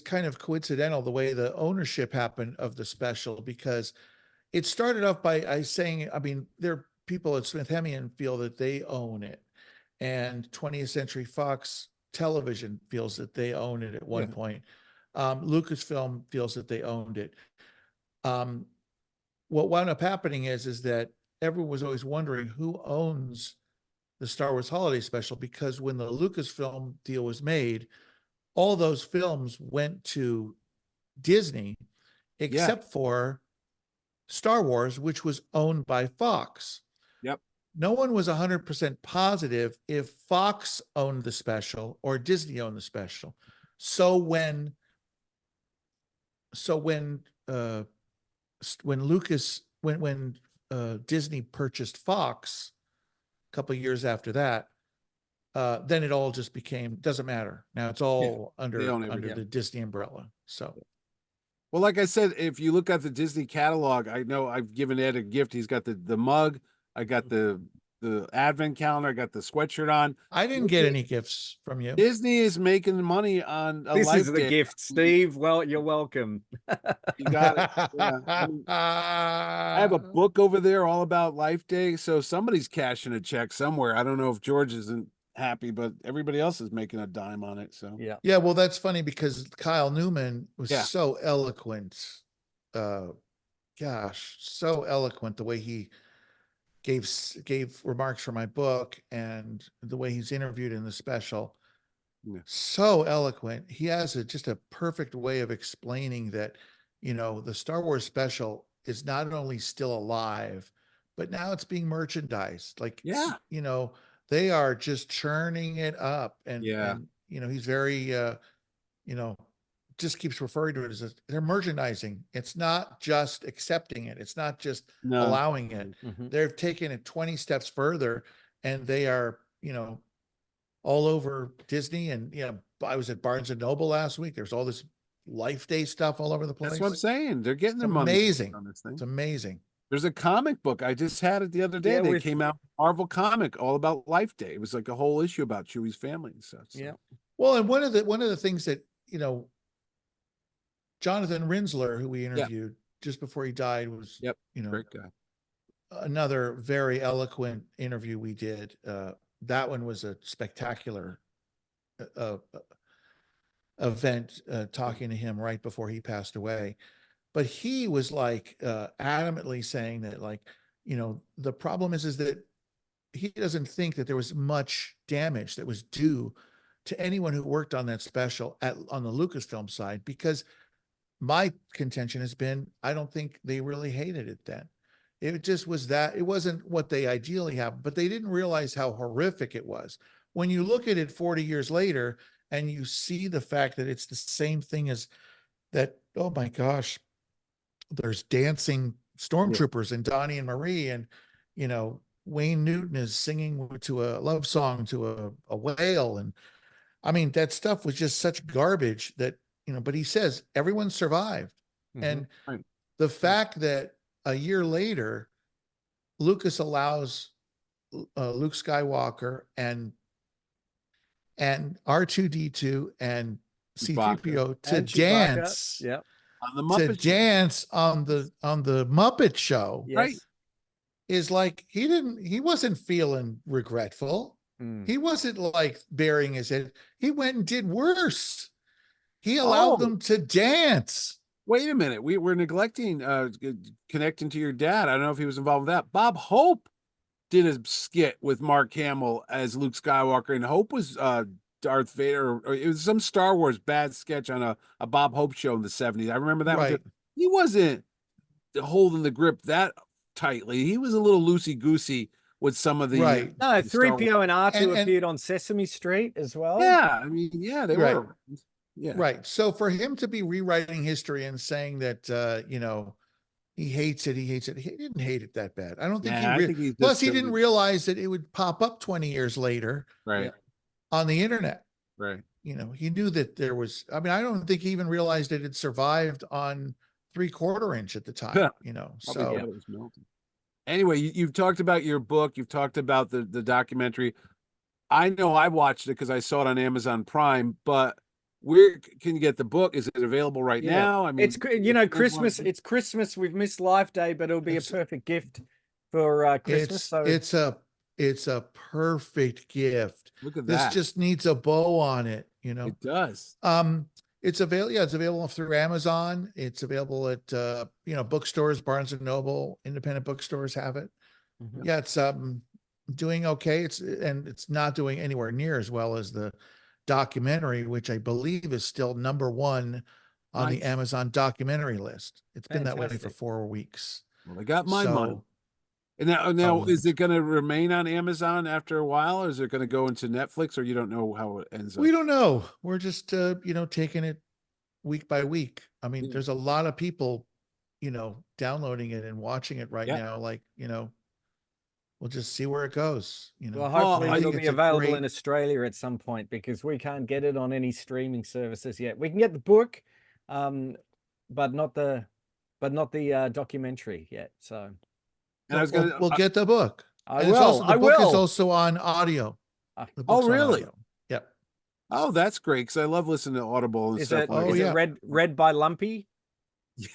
kind of coincidental, the way the ownership happened of the special, because it started off by saying, I mean, there are people at Smithsonian feel that they own it, and 20th Century Fox Television feels that they own it at one point. Lucasfilm feels that they owned it. What wound up happening is that everyone was always wondering who owns the Star Wars Holiday Special, because when the Lucasfilm deal was made, all those films went to Disney, except for Star Wars, which was owned by Fox. Yep. No one was 100% positive if Fox owned the special or Disney owned the special. So when Disney purchased Fox a couple of years after that, then it all just doesn't matter. Now it's all under the Disney umbrella. So, well, like I said, if you look at the Disney catalog, I know I've given Ed a gift. He's got the mug. I got the advent calendar. I got the sweatshirt on. I didn't get any gifts from you. Disney is making money on this is the gift, Steve. Well, you're welcome. You got it. Yeah. I have a book over there all about Life Day, so somebody's cashing a check somewhere. I don't know if George isn't happy, but everybody else is making a dime on it. So yeah. Well, that's funny because Kyle Newman was so eloquent. Gosh, so eloquent the way he gave remarks for my book and the way he's interviewed in the special. So eloquent. He has just a perfect way of explaining that, the Star Wars special is not only still alive, but now it's being merchandised. Like, they are just churning it up. And he's very, just keeps referring to it as they're merchandising. It's not just accepting it. It's not just No. allowing it. Mhm. They've taken it 20 steps further, and they are, all over Disney. And, I was at Barnes and Noble last week. There's all this Life Day stuff all over the place. That's what I'm saying. They're getting It's their money amazing. on this thing. It's amazing. There's a comic book. I just had it the other day. Yeah, They with- came out, Marvel comic, all about Life Day. It was like a whole issue about Chewie's family and stuff. So. Yeah. Well, and one of the things that, Jonathan Rinsler, who we interviewed just before he died, was, Yep. Great guy. another very eloquent interview we did. That one was a spectacular event, talking to him right before he passed away. But he was like adamantly saying that, like, the problem is that he doesn't think that there was much damage that was due to anyone who worked on that special on the Lucasfilm side, because my contention has been, I don't think they really hated it then. It just was that it wasn't what they ideally have, but they didn't realize how horrific it was. When you look at it 40 years later and you see the fact that it's the same thing as that, oh my gosh, there's dancing stormtroopers and Donnie and Marie, and, Wayne Newton is singing to a love song to a whale. And I mean, that stuff was just such garbage that, but he says everyone survived. Mhm. And Right. the fact that a year later, Lucas allows Luke Skywalker and R2D2 and C-3PO to And Chewbacca. dance, Yeah. On the to Muppet Show. dance on the Muppet Show, Yes. Right. is like, he wasn't feeling regretful. Mm. He wasn't like burying his head. He went and did worse. He allowed Oh. them to dance. Wait a minute. We're neglecting connecting to your dad. I don't know if he was involved with that. Bob Hope did a skit with Mark Hamill as Luke Skywalker, and Hope was Darth Vader, or it was some Star Wars bad sketch on a Bob Hope show in the 70s. I remember that one Right. too. He wasn't holding the grip that tightly. He was a little loosey-goosey with some of the Right. No, the Star Wars- 3PO and R2 And- appeared on Sesame Street as well. Yeah, I mean, yeah, they Right. were. Yeah. Right. So for him to be rewriting history and saying that, he hates it, he didn't hate it that bad. I don't think Yeah, I think he's plus just he silly. didn't realize that it would pop up 20 years later Right. on the internet. Right. He knew that there was, I mean, I don't think he even realized it had survived on 3/4 inch at the time, Probably so thought it was melting. Anyway, you've talked about your book. You've talked about the documentary. I know I watched it because I saw it on Amazon Prime, but where can you get the book? Is it available right Yeah. now? I mean, It's Christmas. It's Christmas. We've missed Life Day, but it'll be a It's- perfect gift for Christmas. it's a perfect gift. look at This that. just needs a bow on it, It does. It's available through Amazon. It's available at bookstores, Barnes and Noble, independent bookstores have it. Mhm. Yeah, it's doing okay. It's not doing anywhere near as well as the documentary, which I believe is still #1 on the Nice. Amazon documentary list. It's been that way for Fantastic. 4 weeks. Well, they got my money. So And now, Oh. is it going to remain on Amazon after a while, or is it going to go into Netflix, or you don't know how it ends up? we don't know. We're just taking it week by week. I mean, Yeah. there's a lot of people, downloading it and watching it right Yeah. now. Like, we'll just see where it goes. Well, I hopefully think it'll be it's a available great- in Australia at some point because we can't get it on any streaming services yet. We can get the book, but not the documentary yet. So And I was We'll- going to. we'll get the book. I And it's will. also- the I book is will. also on audio. Ah. The Oh, book's on really? audio. Yep. Oh, that's great because I love listening to Audible and Is stuff. it like Oh, is that. yeah. it read by Lumpy?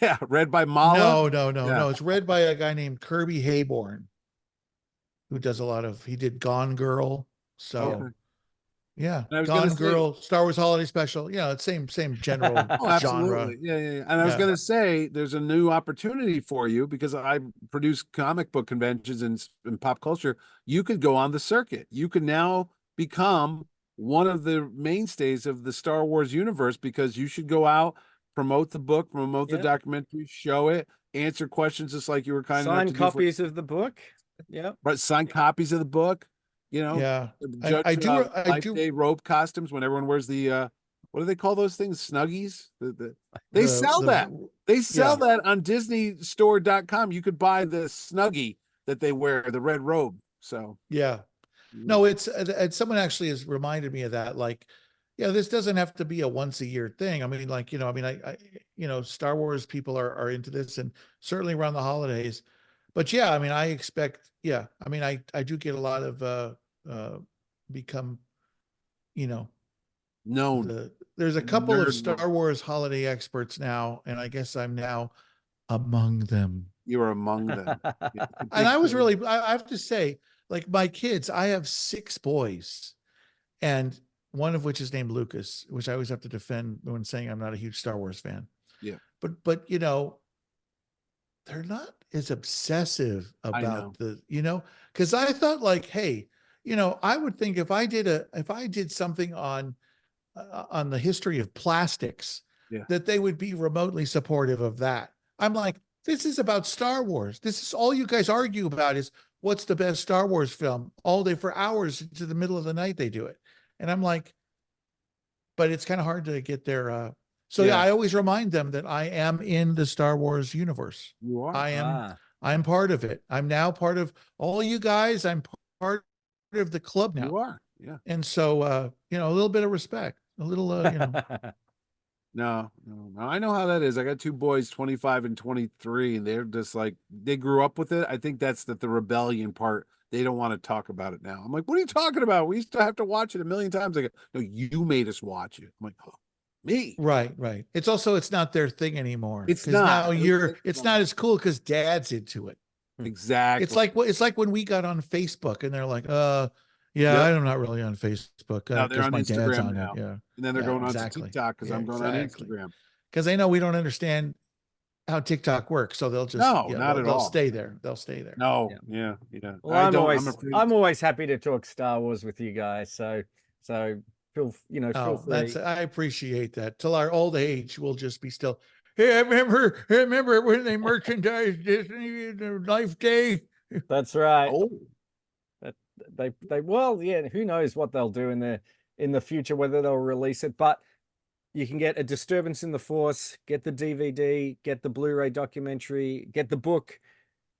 Yeah, read by Mala. No. Yeah. No, it's read by a guy named Kirby Hayborn, who does he did Gone Girl. So Okay. yeah, And I was gonna Gone say- Girl, Star Wars Holiday Special. It's same general Oh, genre. absolutely. Yeah. And I was Yeah. going to say, there's a new opportunity for you because I produce comic book conventions and pop culture. You could go on the circuit. You could now become one of the mainstays of the Star Wars universe because you should go out, promote the book, promote the Yeah. documentary, show it, answer questions just like you were kind enough Signed to do for, copies of the book. Yeah. but sign copies of the book. Yeah. Judge, I do- Life Day robe costumes when everyone wears the what do they call those things? Snuggies? They The- sell the- that. They sell yeah. that on DisneyStore.com. You could buy the Snuggie that they wear, the red robe. So Yeah. No, it's someone actually has reminded me of that. Like, yeah, this doesn't have to be a once a year thing. I mean, like, Star Wars people are into this, and certainly around the holidays. But yeah, I mean, I expect, yeah, I mean, I do get a lot of become, you know, known there's a couple of nerd. Star Wars holiday experts now, and I guess I'm now among them. You are among them. Yeah, it's a And big I was thing. really, I have to say, like my kids, I have 6 boys, and one of which is named Lucas, which I always have to defend when saying I'm not a huge Star Wars fan. Yeah. But they're not as obsessive know. about because I thought like, hey, I would think if I did something on the history of plastics, Yeah. that they would be remotely supportive of that. I'm like, this is about Star Wars. This is all you guys argue about is what's the best Star Wars film all day for hours to the middle of the night. They do it. And I'm like, but it's kind of hard to get there. So yeah, Yeah. I always remind them that I am in the Star Wars universe. You are. I'm part of it. I'm now part of all you guys. I'm part of the club now. You are. Yeah. And so, a little bit of respect, a little, No. I know how that is. I got 2 boys, 25 and 23, and they're just like, they grew up with it. I think that's the rebellion part. They don't want to talk about it now. I'm like, what are you talking about? We used to have to watch it a million times. They go, no, you made us watch it. I'm like, oh, me. Right. It's not their thing anymore. It's 'Cause not. now it's not as cool because dad's into it. Exactly. It's like when we got on Facebook and they're like, yeah, Yep. I'm not really on Facebook. Now they're on my dad's Instagram on now. it. Yeah. And then they're Yeah, going on exactly. to TikTok because I'm going on Instagram. Because they know we don't understand how TikTok works. So they'll just, No, not at they'll all. stay there. They'll stay there. No, Yeah. yeah. Well, I'm afraid. always happy to talk Star Wars with you guys. So feel free. I appreciate that. Till our old age, we'll just be still. Hey, I remember when they merchandised Disney Life Day. That's right. Oh, who knows what they'll do in the future, whether they'll release it, but you can get A Disturbance in the Force, get the DVD, get the Blu-ray documentary, get the book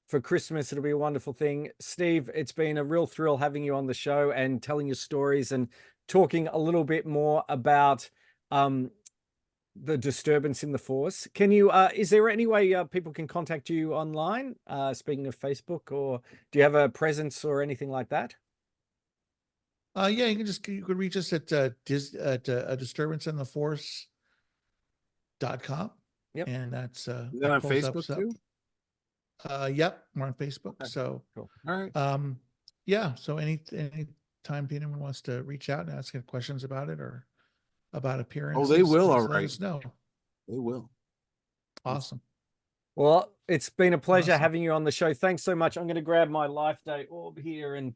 for Christmas. It'll be a wonderful thing. Steve, it's been a real thrill having you on the show and telling your stories and talking a little bit more about the Disturbance in the Force. Can you is there any way people can contact you online, speaking of Facebook, or do you have a presence or anything like that? Yeah, you could reach us at A disturbanceintheforce.com. Yep. And that's is that on Facebook too? Yep, we're on Facebook. Okay. So Cool. All right. yeah, so any time anyone wants to reach out and ask questions about it or about appearances, they will, just all let right. us know. They will. Awesome. Well, it's been a pleasure Awesome. having you on the show. Thanks so much. I'm going to grab my Life Day orb here and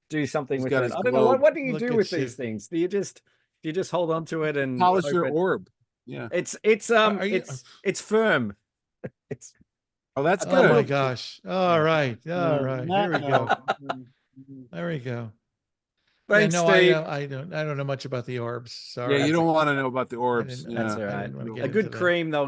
do something He's with got it. his I don't know globe. what do you Look do at with you. these things? Do you just hold on to it and Polish your hope it- orb. Yeah. It's Are you- it's firm. It's Oh, that's Oh good. my gosh. All right. All right. Here we go. go. There we go. thanks, yeah, no, Steve. I don't know much about the orbs. Sorry. Yeah, you don't want to know about the orbs. didn't- Yeah. That's all I right. didn't wanna A get A into good that. cream, they'll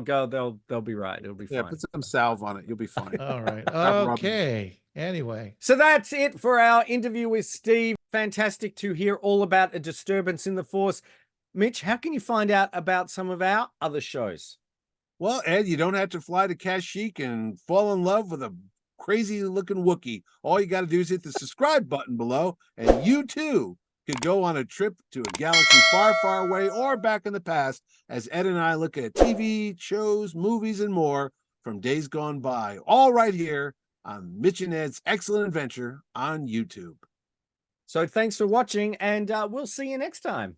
be right. It'll be Yeah, fine. put some salve on it. You'll be fine. All right. Stop rubbing. Okay. Anyway. So that's it for our interview with Steve. Fantastic to hear all about A Disturbance in the Force. Mitch, how can you find out about some of our other shows? Well, Ed, you don't have to fly to Kashyyyk and fall in love with a crazy looking Wookiee. All you got to do is hit the subscribe button below, and you too could go on a trip to a galaxy far, far away or back in the past as Ed and I look at TV, shows, movies, and more from days gone by, all right here on Mitch and Ed's Excellent Adventure on YouTube. So thanks for watching, and we'll see you next time.